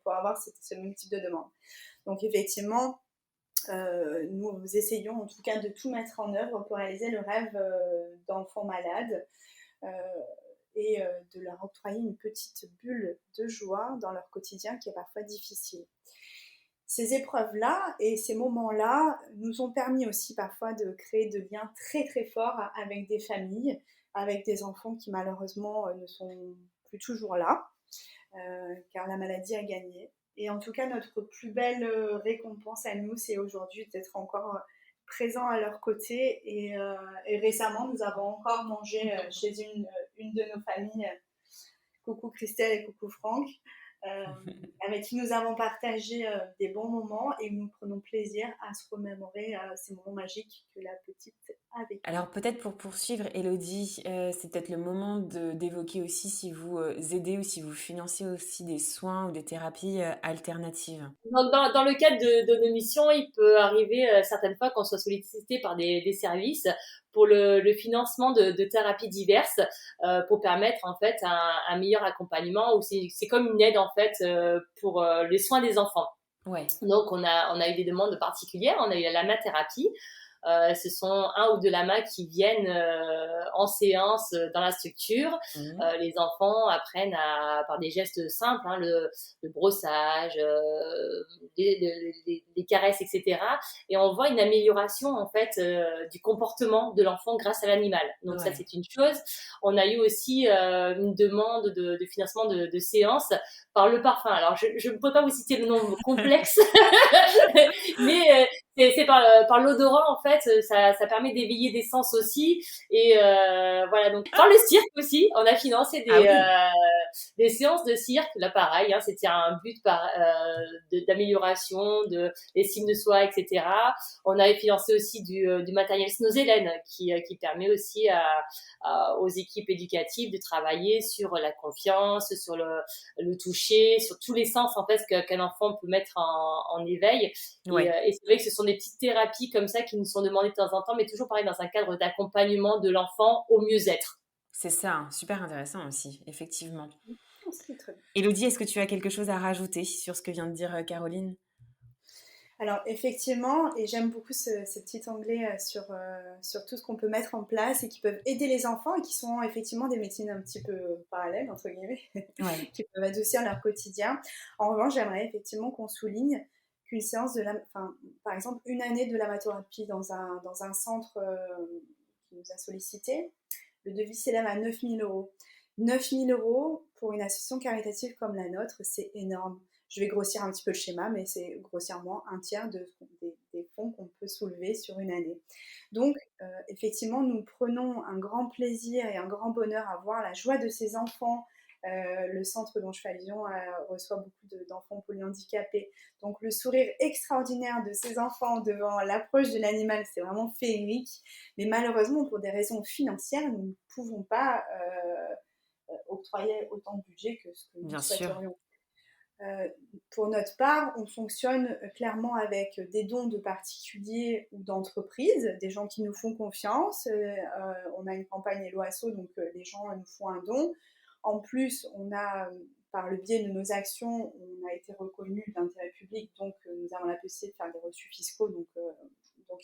pour avoir ce même type de demande. Donc effectivement, nous essayons en tout cas de tout mettre en œuvre pour réaliser le rêve d'enfants malades euh, et de leur octroyer une petite bulle de joie dans leur quotidien qui est parfois difficile. Ces épreuves-là et ces moments-là nous ont permis aussi parfois de créer de liens très très forts avec des familles, avec des enfants qui malheureusement ne sont plus toujours là, car la maladie a gagné. Et en tout cas, notre plus belle récompense à nous, c'est aujourd'hui d'être encore présents à leur côté. Et récemment, nous avons encore mangé chez une de nos familles, coucou Christelle et coucou Franck, euh, avec qui nous avons partagé des bons moments et nous prenons plaisir à se remémorer ces moments magiques que la petite a vécu. Alors peut-être pour poursuivre, Elodie, c'est peut-être le moment d'évoquer aussi si vous aidez ou si vous financez aussi des soins ou des thérapies alternatives. Dans le cadre de nos missions, il peut arriver certaines fois qu'on soit sollicité par des services pour le financement de thérapies diverses pour permettre en fait un meilleur accompagnement ou c'est comme une aide en fait pour les soins des enfants. Ouais. Donc on a eu des demandes particulières, on a eu la lamathérapie. Ce sont un ou deux lamas qui viennent en séance dans la structure. Mhm. Les enfants apprennent par des gestes simples, hein, le brossage, les caresses, etc. Et on voit une amélioration en fait du comportement de l'enfant grâce à l'animal. Donc ça Ouais. c'est une chose. On a eu aussi une demande de financement de séances par le parfum. Alors je ne peux pas vous citer le nom complexe, mais c'est par l'odorat en fait, ça permet d'éveiller des sens aussi et voilà donc par le cirque aussi, on a financé Ah oui. des séances de cirque là pareil, hein, c'était un but d'amélioration de l'estime de soi etc. On avait financé aussi du matériel Snozellen qui permet aussi aux équipes éducatives de travailler sur la confiance, sur le toucher, sur tous les sens en fait qu'un enfant peut mettre en éveil. Ouais. Et c'est vrai que ce sont des petites thérapies comme ça qui nous sont demandées de temps en temps, mais toujours pareil dans un cadre d'accompagnement de l'enfant au mieux-être. C'est ça, hein, super intéressant aussi, effectivement. C'est très bien. Elodie, est-ce que tu as quelque chose à rajouter sur ce que vient de dire Caroline? Alors effectivement, et j'aime beaucoup ce petit onglet sur tout ce qu'on peut mettre en place et qui peuvent aider les enfants et qui sont effectivement des médecines un petit peu parallèles, entre guillemets, Ouais. qui peuvent adoucir leur quotidien. En revanche, j'aimerais effectivement qu'on souligne qu'une séance par exemple, une année de lamathérapie dans un centre qui nous a sollicité, Le devis s'élève à 9 000 euros. 9 000 euros pour une association caritative comme la nôtre, c'est énorme. Je vais grossir un petit peu le schéma, mais c'est grossièrement un tiers des fonds qu'on peut soulever sur une année. Donc, effectivement, nous prenons un grand plaisir et un grand bonheur à voir la joie de ces enfants. Le centre dont je fais allusion reçoit beaucoup d'enfants polyhandicapés. Donc, le sourire extraordinaire de ces enfants devant l'approche de l'animal, c'est vraiment féerique. Mais malheureusement, pour des raisons financières, nous ne pouvons pas octroyer autant de budget que ce que nous souhaiterions. Pour notre part, on fonctionne clairement avec des dons de particuliers ou d'entreprises, des gens qui nous font confiance. On a une campagne Hello Asso, donc les gens nous font un don. En plus, on a, par le biais de nos actions, on a été reconnu d'intérêt public, donc nous avons la possibilité de faire des reçus fiscaux. Donc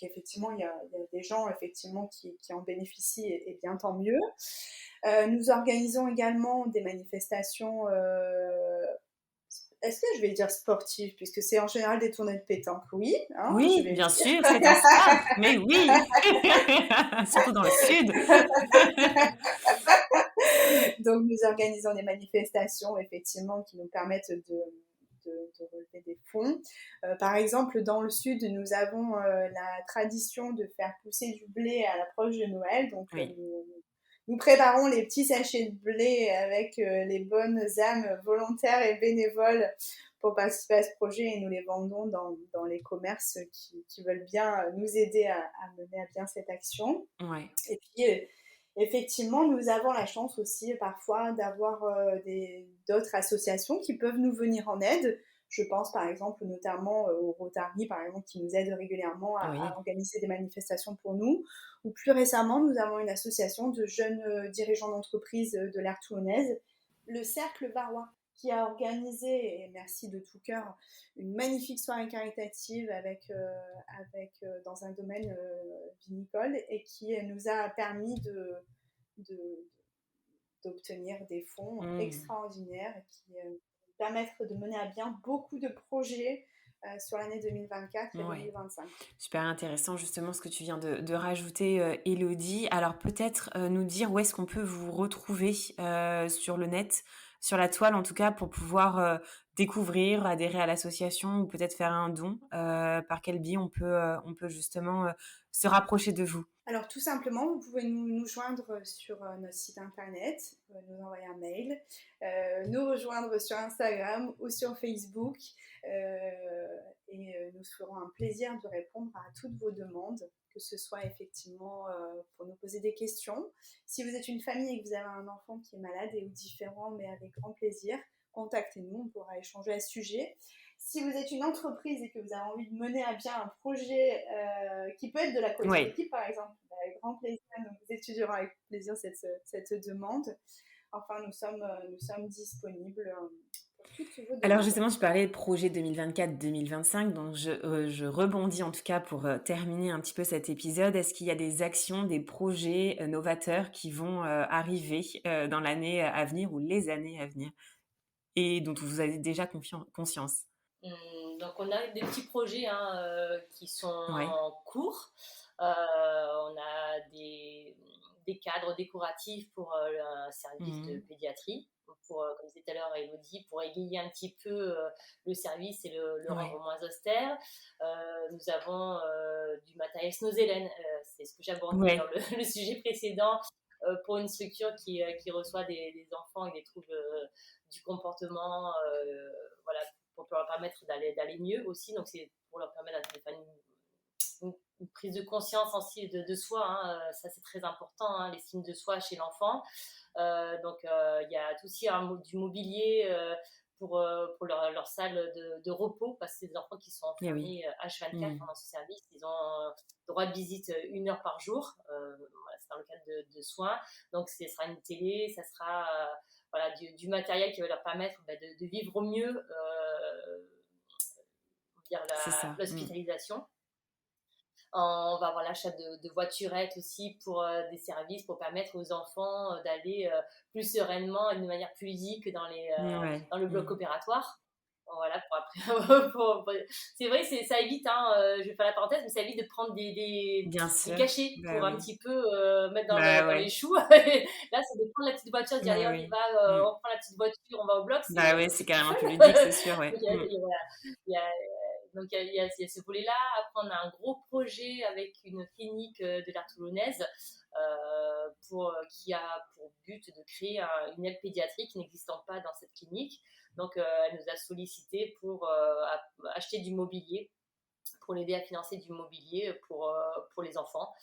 effectivement, il y a des gens effectivement qui en bénéficient et bien tant mieux. Nous organisons également des manifestations est-ce que je vais dire sportive, puisque c'est en général des tournois de pétanque? Oui. Hein, oui, bien sûr, c'est un sport, mais oui. Surtout dans le sud. Donc, nous organisons des manifestations, effectivement, qui nous permettent de relever des fonds. Par exemple, dans le sud, nous avons la tradition de faire pousser du blé à l'approche de Noël. Donc, oui. Nous préparons les petits sachets de blé avec les bonnes âmes volontaires et bénévoles pour participer à ce projet et nous les vendons dans les commerces qui veulent bien nous aider à mener à bien cette action. Ouais. Et puis, effectivement, nous avons la chance aussi parfois d'avoir d'autres associations qui peuvent nous venir en aide. Je pense par exemple notamment au Rotary, par exemple, qui nous aide régulièrement à organiser des manifestations pour nous. Ou plus récemment, nous avons une association de jeunes dirigeants d'entreprise de l'Aire toulonnaise, le Cercle Varois, qui a organisé, et merci de tout cœur, une magnifique soirée caritative dans un domaine vinicole et qui nous a permis d'obtenir des fonds extraordinaires qui permettre de mener à bien beaucoup de projets sur l'année 2024 et 2025. Super intéressant justement ce que tu viens de rajouter, Élodie. Alors peut-être nous dire où est-ce qu'on peut vous retrouver sur le net, sur la toile en tout cas, pour pouvoir découvrir, adhérer à l'association ou peut-être faire un don. Par quel biais on peut justement se rapprocher de vous? Alors tout simplement, vous pouvez nous joindre sur notre site internet, nous envoyer un mail, nous rejoindre sur Instagram ou sur Facebook et nous ferons un plaisir de répondre à toutes vos demandes, que ce soit effectivement pour nous poser des questions. Si vous êtes une famille et que vous avez un enfant qui est malade ou différent, mais avec grand plaisir, contactez-nous, on pourra échanger à ce sujet. Si vous êtes une entreprise et que vous avez envie de mener à bien un projet qui peut être de la cohésion d'équipe, par exemple, avec grand plaisir, nous étudierons avec plaisir cette demande. Enfin, nous sommes disponibles pour toutes vos demandes. Alors justement, tu parlais de projet 2024-2025, donc je rebondis en tout cas pour terminer un petit peu cet épisode. Est-ce qu'il y a des actions, des projets novateurs qui vont arriver dans l'année à venir ou les années à venir et dont vous avez déjà conscience? Donc on a des petits projets qui sont en cours. On a des cadres décoratifs pour un service de pédiatrie, pour, comme disait tout à l'heure Élodie, pour égayer un petit peu le service et le rendre moins austère. Nous avons du matériel Snozelen, c'est ce que j'abordais dans le sujet précédent, pour une structure qui reçoit des enfants et des troubles du comportement, pour leur permettre d'aller mieux aussi. Donc c'est pour leur permettre d'avoir une prise de conscience aussi de soi, ça c'est très important, l'estime de soi chez l'enfant. Donc il y a aussi du mobilier pour leur salle de repos, parce que c'est des enfants qui sont enfermés H24 pendant ce service. Ils ont droit de visite 1 heure par jour, c'est dans le cadre de soins. Donc ce sera une télé, ça sera du matériel qui va leur permettre de vivre au mieux l'hospitalisation. On va avoir l'achat de voiturettes aussi pour des services pour permettre aux enfants d'aller plus sereinement et de manière plus ludique dans le bloc opératoire. Voilà, pour après. C'est vrai, ça évite, hein, je vais faire la parenthèse, mais ça évite de prendre Bien des sûr. cachets Bah pour un oui. petit peu mettre Bah dans les ouais. choux. Là, c'est de prendre la petite voiture, de dire allez, Bah on y oui. va, Mmh. on prend la petite voiture, on va au bloc, Bah ouais, c'est c'est plus carrément fun. plus ludique, c'est sûr, ouais. Donc, Mmh. voilà, il y a, donc il y a ce volet-là. Après, on a un gros projet avec une clinique de l'aire toulonnaise qui a pour but de créer une aile pédiatrique n'existant pas dans cette clinique. Donc, elle nous a sollicité pour acheter du mobilier, pour l'aider à financer du mobilier pour les enfants,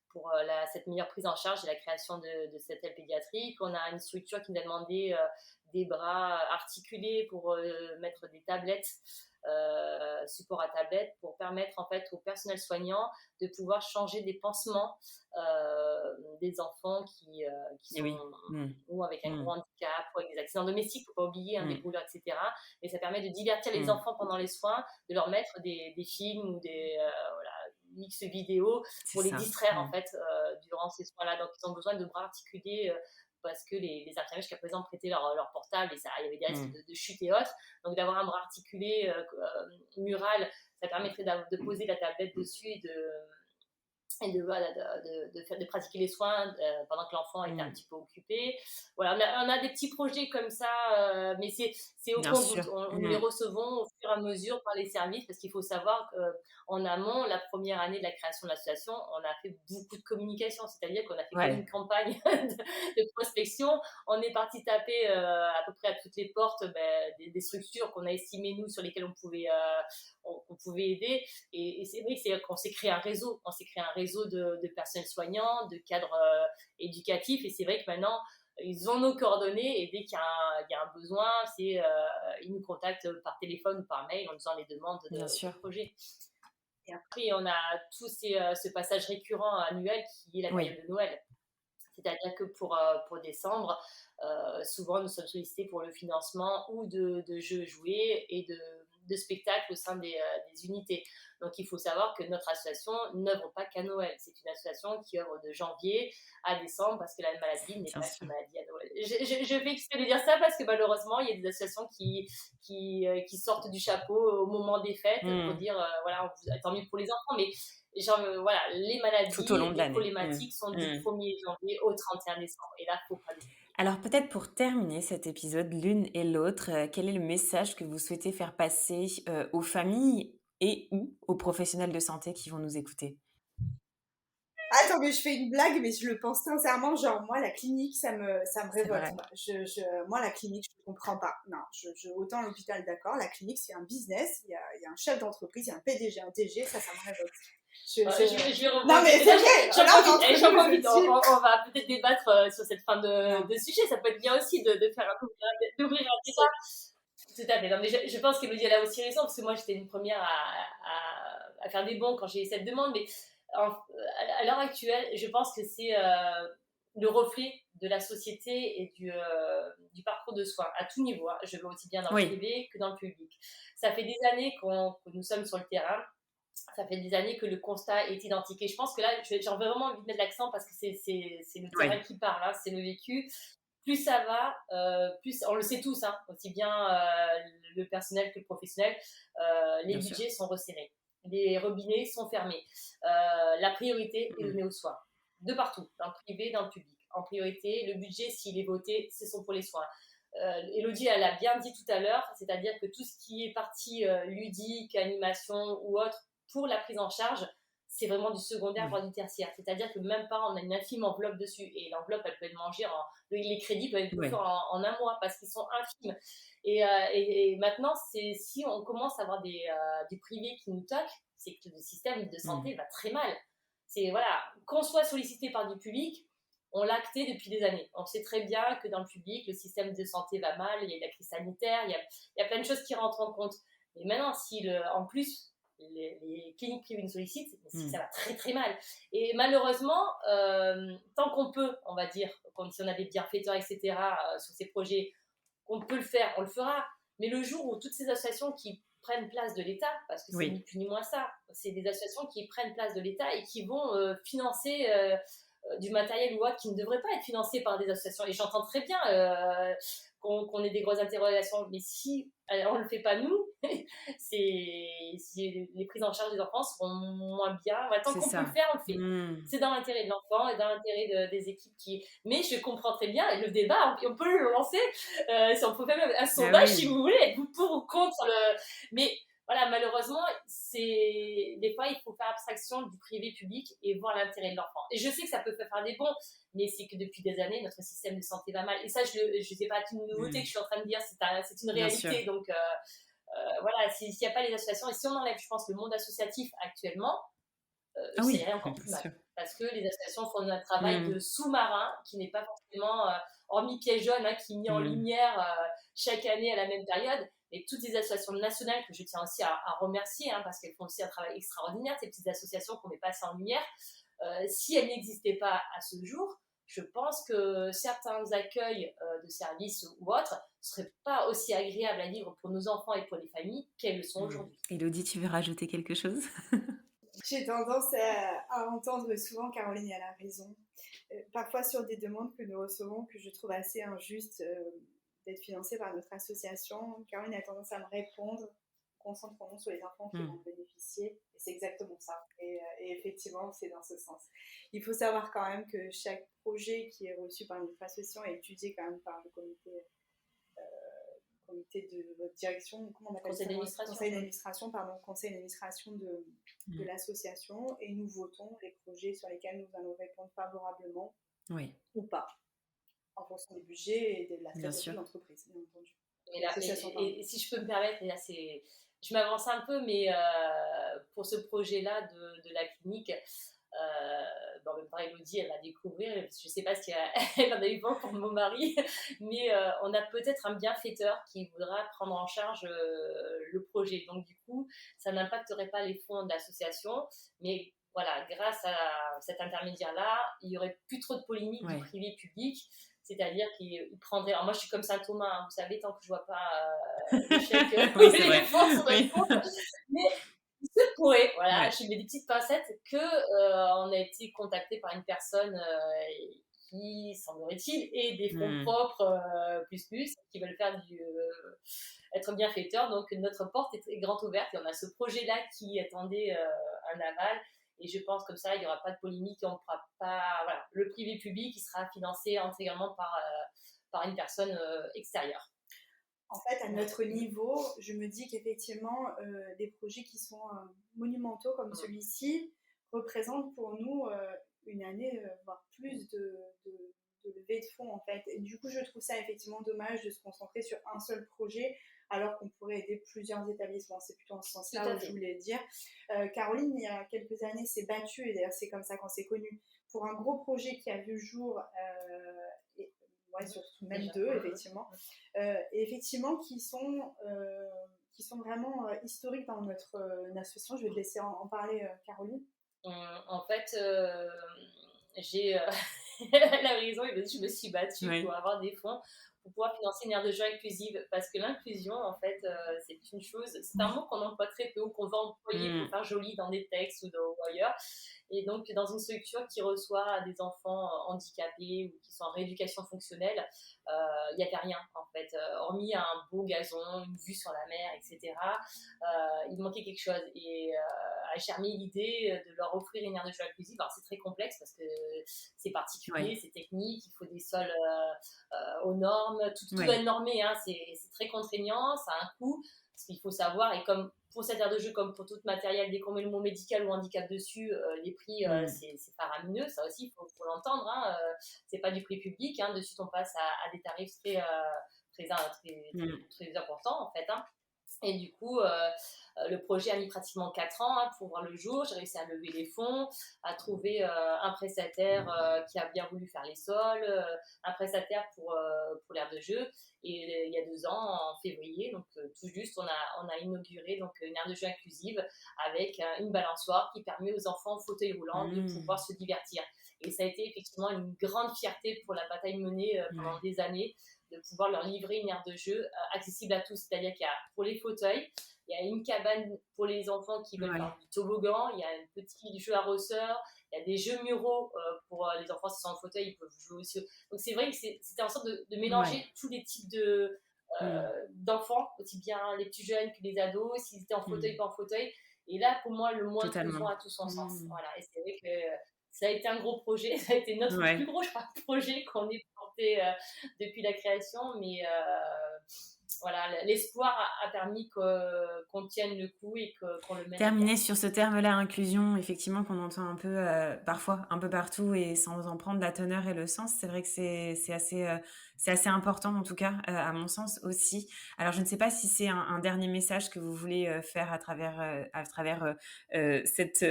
pour cette meilleure prise en charge et la création de cette aile pédiatrique. On a une structure qui nous a demandé des bras articulés pour mettre des tablettes, support à tablette, pour permettre en fait au personnel soignant de pouvoir changer des pansements des enfants qui Et sont oui. Mmh. ou avec un Mmh. gros handicap ou avec des accidents domestiques, il ne faut pas oublier, hein, des Mmh. brûlures, etc. Et ça permet de divertir les Mmh. enfants pendant les soins, de leur mettre des films ou des voilà, mix vidéo C'est pour les ça. distraire en Mmh. fait durant ces soins-là. Donc ils ont besoin de bras articulés parce que les infirmiers jusqu'à présent prêtaient leur portable et il y avait des risques Mmh. de chute et autres. Donc d'avoir un bras articulé mural, ça permettrait de poser la tablette dessus et voilà, de pratiquer les soins pendant que l'enfant était un Mmh. petit peu occupé. Voilà, on a des petits projets comme ça, mais c'est au Bien compte-gouttes. sûr. Nous les Mmh. recevons au fur et à mesure par les services, parce qu'il faut savoir qu'en amont, la première année de la création de l'association, on a fait beaucoup de communication, c'est-à-dire qu'on a fait comme Ouais. une campagne de prospection. On est parti taper à peu près à toutes les portes des structures qu'on a estimées, nous, sur lesquelles on pouvait aider. Et c'est vrai qu'on s'est créé un réseau. On s'est créé un réseau de personnels soignants, de cadres éducatifs. Et c'est vrai que maintenant, ils ont nos coordonnées et dès qu'il y a un besoin, ils nous contactent par téléphone ou par mail en nous faisant les demandes Bien de sûr. projets. Et après, on a ce passage récurrent annuel qui est la Oui. période de Noël. C'est-à-dire que pour décembre, souvent nous sommes sollicités pour le financement ou de jeux joués et de spectacles au sein des unités. Donc il faut savoir que notre association n'œuvre pas qu'à Noël. C'est une association qui œuvre de janvier à décembre parce que la maladie n'est Bien pas sûr. qu'une maladie à Noël. Je fais exprès de dire ça parce que malheureusement, il y a des associations qui sortent du chapeau au moment des fêtes pour Mmh. dire voilà, tant mieux pour les enfants, mais voilà, les Tout au long maladies, de les l'année. Mmh. problématiques sont du Mmh. 1er janvier au 31 décembre. Et là, il ne faut pas l'oublier. Alors peut-être pour terminer cet épisode l'une et l'autre, quel est le message que vous souhaitez faire passer, aux familles et ou aux professionnels de santé qui vont nous écouter? Attends, mais je fais une blague, mais je le pense sincèrement. Genre, moi, la clinique, ça me C'est révolte, vrai. quoi. Moi, la clinique, je ne comprends pas. Non, autant l'hôpital, d'accord. La clinique, c'est un business. Il y a un chef d'entreprise, il y a un PDG, un TG. Ça me révolte. Je vais Non, mais c'est vrai. j'en Là, profite. On va peut-être débattre sur cette fin de sujet. Ça peut être bien aussi de faire d'ouvrir un débat. Tout à fait. Non, mais je pense qu'Elodie elle a aussi raison, parce que moi j'étais une première à faire des bons quand j'ai eu cette demande, mais à l'heure actuelle, je pense que c'est le reflet de la société et du parcours de soins à tout niveau. Hein. Je vais aussi bien dans le Oui. privé que dans le public. Ça fait des années que nous sommes sur le terrain. Ça fait des années que le constat est identique. Et je pense que là, j'en veux vraiment envie de mettre l'accent parce que c'est le terrain Oui. qui parle, hein, c'est le vécu. Plus ça va, plus on le sait tous, hein, aussi bien le personnel que le professionnel, les Bien sûr. budgets sont resserrés, les robinets sont fermés, la priorité est Mmh. donnée aux soins, de partout, dans le privé, dans le public. En priorité, le budget, s'il est voté, ce sont pour les soins. Elodie, elle a bien dit tout à l'heure, c'est-à-dire que tout ce qui est partie ludique, animation ou autre, pour la prise en charge, c'est vraiment du secondaire, voire Mmh. du tertiaire. C'est-à-dire que même pas, on a une infime enveloppe dessus. Et l'enveloppe, elle peut être mangée les crédits peuvent être bouffés Ouais. en un mois parce qu'ils sont infimes. Et maintenant, si on commence à avoir du privé qui nous toque, c'est que le système de santé Mmh. va très mal. C'est, voilà, qu'on soit sollicité par du public, on l'a acté depuis des années. On sait très bien que dans le public, le système de santé va mal, il y a la crise sanitaire, il y a plein de choses qui rentrent en compte. Mais maintenant, en plus, les cliniques privées nous sollicitent, ça va très très mal. Et malheureusement, tant qu'on peut, on va dire, si on a des bienfaiteurs, etc., sur ces projets, qu'on peut le faire, on le fera. Mais le jour où toutes ces associations qui prennent place de l'État, parce que c'est ni plus ni moins ça, c'est des associations qui prennent place de l'État et qui vont financer du matériel ou autre qui ne devrait pas être financé par des associations. Et j'entends très bien qu'on ait des grosses interrogations, mais si on ne le fait pas nous, les prises en charge des enfants seront moins bien. Tant C'est qu'on peut le ça. faire, on le fait. C'est dans l'intérêt de l'enfant et dans l'intérêt des équipes qui. Mais je comprends très bien, et le débat, on peut le lancer. Si on peut faire même un sondage, si vous voulez, êtes-vous pour ou contre le. Mais voilà, malheureusement, des fois, il faut faire abstraction du privé-public et voir l'intérêt de l'enfant. Et je sais que ça peut faire des bons, mais c'est que depuis des années, notre système de santé va mal. Et ça, je ne sais pas, une nouveauté que je suis en train de dire, c'est une réalité. Donc, voilà, s'il n'y a pas les associations, et si on enlève, je pense, le monde associatif actuellement, ça irait encore plus mal. Parce que les associations font un travail de sous-marin qui n'est pas forcément, hormis Piège Jaune, qui est mis en lumière chaque année à la même période. Et toutes les associations nationales que je tiens aussi à remercier, parce qu'elles font aussi un travail extraordinaire, ces petites associations qu'on met pas assez en lumière, si elles n'existaient pas à ce jour, je pense que certains accueils de services ou autres ne seraient pas aussi agréables à vivre pour nos enfants et pour les familles qu'elles le sont aujourd'hui. Élodie, tu veux rajouter quelque chose? J'ai tendance à entendre souvent Caroline, et elle a raison. Parfois sur des demandes que nous recevons que je trouve assez injustes d'être financées par notre association, Caroline a tendance à me répondre: concentrons-nous sur les enfants qui vont bénéficier. Et c'est exactement ça. Et effectivement, c'est dans ce sens. Il faut savoir quand même que chaque projet qui est reçu par notre association est étudié quand même par le comité de direction, comment on appelle conseil ça, conseil d'administration de l'association, et nous votons les projets sur lesquels nous allons répondre favorablement ou pas, en fonction du budget et de la stratégie de l'entreprise, bien entendu. Et si je peux me permettre, et là je m'avance un peu, mais pour ce projet-là de la clinique, en même temps, Élodie, elle va découvrir, je ne sais pas si elle en a eu vent pour mon mari, mais on a peut-être un bienfaiteur qui voudra prendre en charge le projet. Donc, du coup, ça n'impacterait pas les fonds de l'association, mais voilà, grâce à cet intermédiaire-là, il n'y aurait plus trop de polémique du privé-public. C'est-à-dire qu'il prendrait. Alors moi, je suis comme Saint-Thomas, vous savez, tant que je ne vois pas le chèque, les fonds sur notre compte. Mais il se pourrait, voilà, je mets des petites pincettes, qu'on a été contacté par une personne qui, semblerait-il, ait des fonds propres qui veulent faire être bienfaiteur. Donc notre porte est grande ouverte et on a ce projet-là qui attendait un aval. Et je pense comme ça, il n'y aura pas de polémique et on ne fera pas. Voilà, le privé public, il sera financé intégralement par une personne extérieure. En fait, à notre niveau, je me dis qu'effectivement, des projets qui sont monumentaux comme celui-ci représentent pour nous une année, voire plus de levée de fonds, en fait. Et du coup, je trouve ça effectivement dommage de se concentrer sur un seul projet, alors qu'on pourrait aider plusieurs établissements. C'est plutôt en ce sens-là où je voulais dire. Caroline, il y a quelques années, s'est battue, et d'ailleurs c'est comme ça qu'on s'est connus, pour un gros projet qui a vu le jour, surtout même deux, effectivement, et effectivement qui sont vraiment historiques dans notre association. Je vais te laisser en parler, Caroline. En fait, j'ai la raison, je me suis battue pour avoir des fonds pour pouvoir financer une aire de jeu inclusive, parce que l'inclusion, en fait, c'est une chose, c'est un mot qu'on emploie très peu, ou qu'on va employer pour faire joli dans des textes ou ailleurs. Et donc, dans une structure qui reçoit des enfants handicapés ou qui sont en rééducation fonctionnelle, il n'y avait rien, en fait. Hormis un beau gazon, une vue sur la mer, etc., il manquait quelque chose. Et a germé l'idée de leur offrir une aire de jeu inclusive. Alors, c'est très complexe parce que c'est particulier, c'est technique, il faut des sols aux normes, tout doit être normé, c'est très contraignant, ça a un coût, parce qu'il faut savoir, et comme pour cette aire de jeu, comme pour tout matériel, dès qu'on met le mot médical ou handicap dessus, les prix, c'est faramineux, ça aussi, il faut l'entendre, c'est pas du prix public, de suite on passe à des tarifs très importants, en fait, Et du coup, le projet a mis pratiquement 4 ans pour voir le jour. J'ai réussi à lever les fonds, à trouver un prestataire qui a bien voulu faire les sols, un prestataire pour l'aire de jeu. Et il y a 2 ans, en février, donc tout juste, on a inauguré donc, une aire de jeu inclusive avec une balançoire qui permet aux enfants en fauteuil roulant de pouvoir se divertir. Et ça a été effectivement une grande fierté pour la bataille menée pendant des années, de pouvoir leur livrer une aire de jeu accessible à tous. C'est-à-dire qu'il y a pour les fauteuils, il y a une cabane pour les enfants qui veulent faire du toboggan, il y a un petit jeu à ressort, il y a des jeux muraux pour les enfants, s'ils sont en fauteuil, ils peuvent jouer aussi. Donc c'est vrai que c'était en sorte de Ouais. mélanger tous les types Mmh. d'enfants, aussi bien les plus jeunes que les ados, s'ils étaient en fauteuil, Mmh. pas en fauteuil. Et là, pour moi, le moins que besoin Totalement. a tout son sens. Mmh. Voilà. Et c'est vrai que ça a été un gros projet, ça a été notre plus Ouais. gros, je crois, projet qu'on ait porté depuis la création, mais voilà, l'espoir a permis qu'on tienne le coup et qu'on le mène à terme. Terminer sur ce terme-là, inclusion, effectivement, qu'on entend un peu, parfois, un peu partout et sans en prendre la teneur et le sens, c'est vrai que c'est assez important, en tout cas, à mon sens aussi. Alors, je ne sais pas si c'est un dernier message que vous voulez, faire à travers, cette,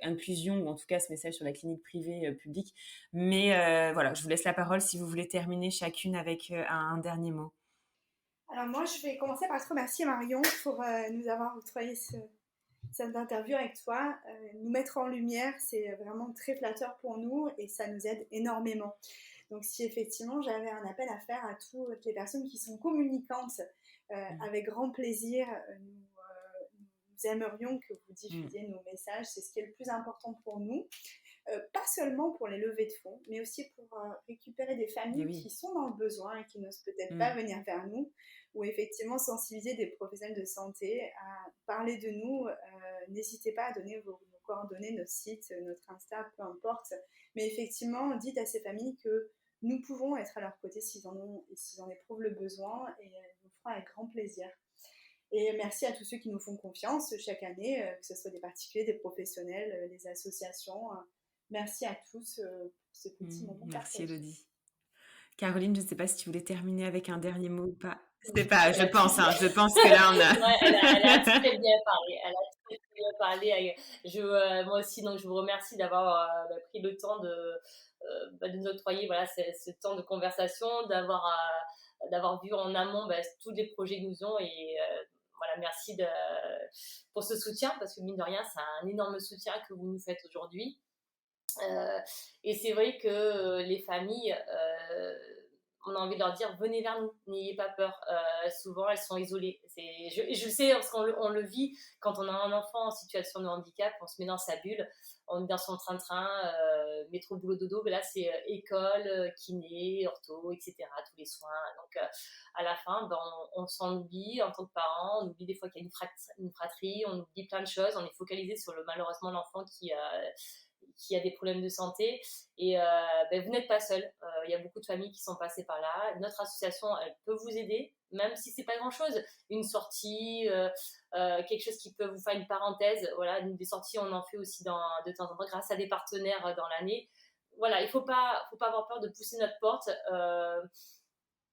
inclusion ou en tout cas ce message sur la clinique privée, publique. Mais, voilà, je vous laisse la parole si vous voulez terminer chacune avec, un dernier mot. Alors moi, je vais commencer par te remercier Marion pour nous avoir octroyé cette interview avec toi. Nous mettre en lumière, c'est vraiment très flatteur pour nous et ça nous aide énormément. Donc si effectivement j'avais un appel à faire à toutes les personnes qui sont communicantes, Mmh. avec grand plaisir, nous aimerions que vous Mmh. diffusiez nos messages. C'est ce qui est le plus important pour nous. Pas seulement pour les levées de fonds, mais aussi pour récupérer des Et familles qui oui. sont dans le besoin et qui n'osent peut-être pas Mmh. venir vers nous, ou effectivement sensibiliser des professionnels de santé à parler de nous. N'hésitez pas à donner vos coordonnées, notre site, notre Insta, peu importe. Mais effectivement, dites à ces familles que nous pouvons être à leur côté s'ils en éprouvent le besoin et nous ferons avec grand plaisir. Et merci à tous ceux qui nous font confiance chaque année, que ce soit des particuliers, des professionnels, les associations. Merci à tous pour ce petit moment Merci partagé. Elodie. Caroline, je ne sais pas si tu voulais terminer avec un dernier mot ou pas? C'est Oui, pas, elle a tout dit. je pense que là on a Ouais, elle a très bien parlé. Elle a très, très bien parlé. Moi aussi, donc, je vous remercie d'avoir pris le temps de nous octroyer voilà, ce temps de conversation, d'avoir vu en amont tous les projets que nous ont. Et voilà, merci pour ce soutien, parce que mine de rien, c'est un énorme soutien que vous nous faites aujourd'hui. Euh, et c'est vrai que les familles, on a envie de leur dire venez vers nous, n'ayez pas peur. Souvent, elles sont isolées. Je sais, parce on le vit quand on a un enfant en situation de handicap, on se met dans sa bulle, on est dans son train-train, métro, boulot, dodo. Mais là, c'est école, kiné, ortho, etc., tous les soins. Donc, à la fin, on s'en oublie en tant que parent, on oublie des fois qu'il y a une fratrie, on oublie plein de choses, on est focalisé sur malheureusement l'enfant qui a des problèmes de santé. Et vous n'êtes pas seul. Il y a beaucoup de familles qui sont passées par là. Notre association, elle peut vous aider, même si c'est pas grand-chose. Une sortie, quelque chose qui peut vous faire une parenthèse. Voilà, des sorties, on en fait aussi de temps en temps grâce à des partenaires dans l'année. Voilà, il faut pas avoir peur de pousser notre porte.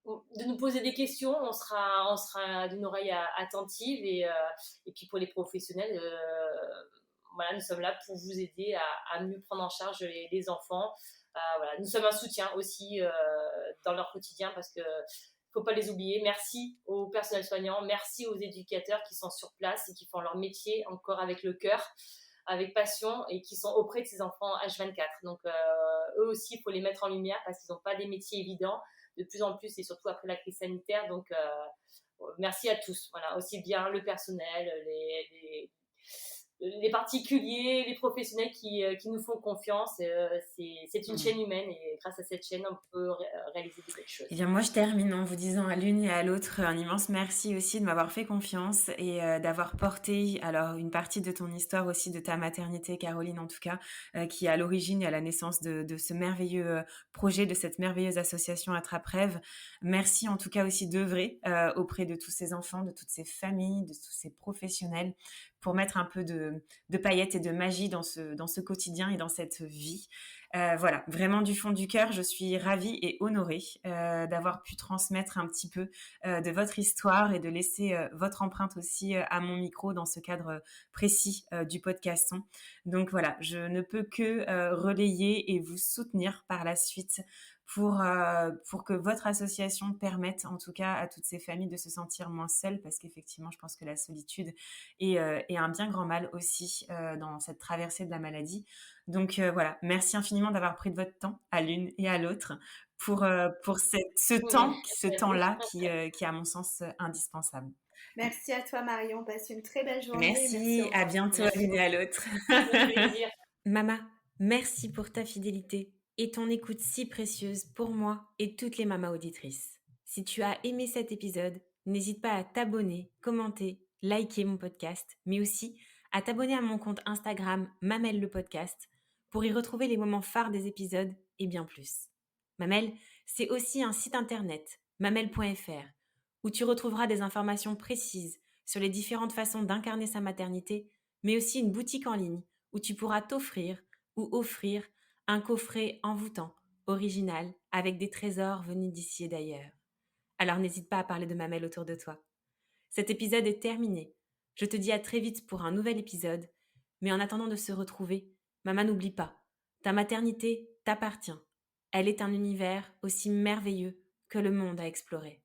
De nous poser des questions, on sera d'une oreille attentive. Et puis pour les professionnels, voilà, nous sommes là pour vous aider à mieux prendre en charge les enfants. Voilà, nous sommes un soutien aussi dans leur quotidien, parce que faut pas les oublier. Merci aux personnels soignants, merci aux éducateurs qui sont sur place et qui font leur métier encore avec le cœur, avec passion, et qui sont auprès de ces enfants H24. Donc eux aussi, il faut les mettre en lumière, parce qu'ils n'ont pas des métiers évidents de plus en plus, et surtout après la crise sanitaire. Donc merci à tous. Voilà, aussi bien le personnel, les particuliers, les professionnels qui nous font confiance. C'est une Mmh. chaîne humaine, et grâce à cette chaîne, on peut réaliser de belles Eh choses. bien, moi, je termine en vous disant à l'une et à l'autre un immense merci aussi de m'avoir fait confiance et d'avoir porté alors une partie de ton histoire aussi, de ta maternité, Caroline en tout cas, qui est à l'origine et à la naissance de ce merveilleux projet, de cette merveilleuse association Attrape-Rêve. Merci en tout cas aussi d'œuvrer auprès de tous ces enfants, de toutes ces familles, de tous ces professionnels, pour mettre un peu de paillettes et de magie dans ce quotidien et dans cette vie. Voilà, vraiment du fond du cœur, je suis ravie et honorée d'avoir pu transmettre un petit peu de votre histoire et de laisser votre empreinte aussi à mon micro dans ce cadre précis du podcaston. Donc voilà, je ne peux que relayer et vous soutenir par la suite pour que votre association permette en tout cas à toutes ces familles de se sentir moins seules, parce qu'effectivement, je pense que la solitude est un bien grand mal aussi dans cette traversée de la maladie. Donc voilà, merci infiniment d'avoir pris de votre temps à l'une et à l'autre pour ce Merci à vous. temps-là qui est à mon sens indispensable. Merci à toi Marion, passe une très belle journée et merci Merci, à encore. bientôt à Merci l'une et à beaucoup. l'autre. Au plaisir. Mama. Merci pour ta fidélité et ton écoute si précieuse pour moi et toutes les mamas auditrices. Si tu as aimé cet épisode, n'hésite pas à t'abonner, commenter, liker mon podcast, mais aussi à t'abonner à mon compte Instagram Mamelle le podcast pour y retrouver les moments phares des épisodes et bien plus. Mamelle, c'est aussi un site internet, mamelle.fr, où tu retrouveras des informations précises sur les différentes façons d'incarner sa maternité, mais aussi une boutique en ligne où tu pourras t'offrir ou offrir un coffret envoûtant, original, avec des trésors venus d'ici et d'ailleurs. Alors n'hésite pas à parler de Mamelle autour de toi. Cet épisode est terminé. Je te dis à très vite pour un nouvel épisode, mais en attendant de se retrouver, maman n'oublie pas, ta maternité t'appartient. Elle est un univers aussi merveilleux que le monde à explorer.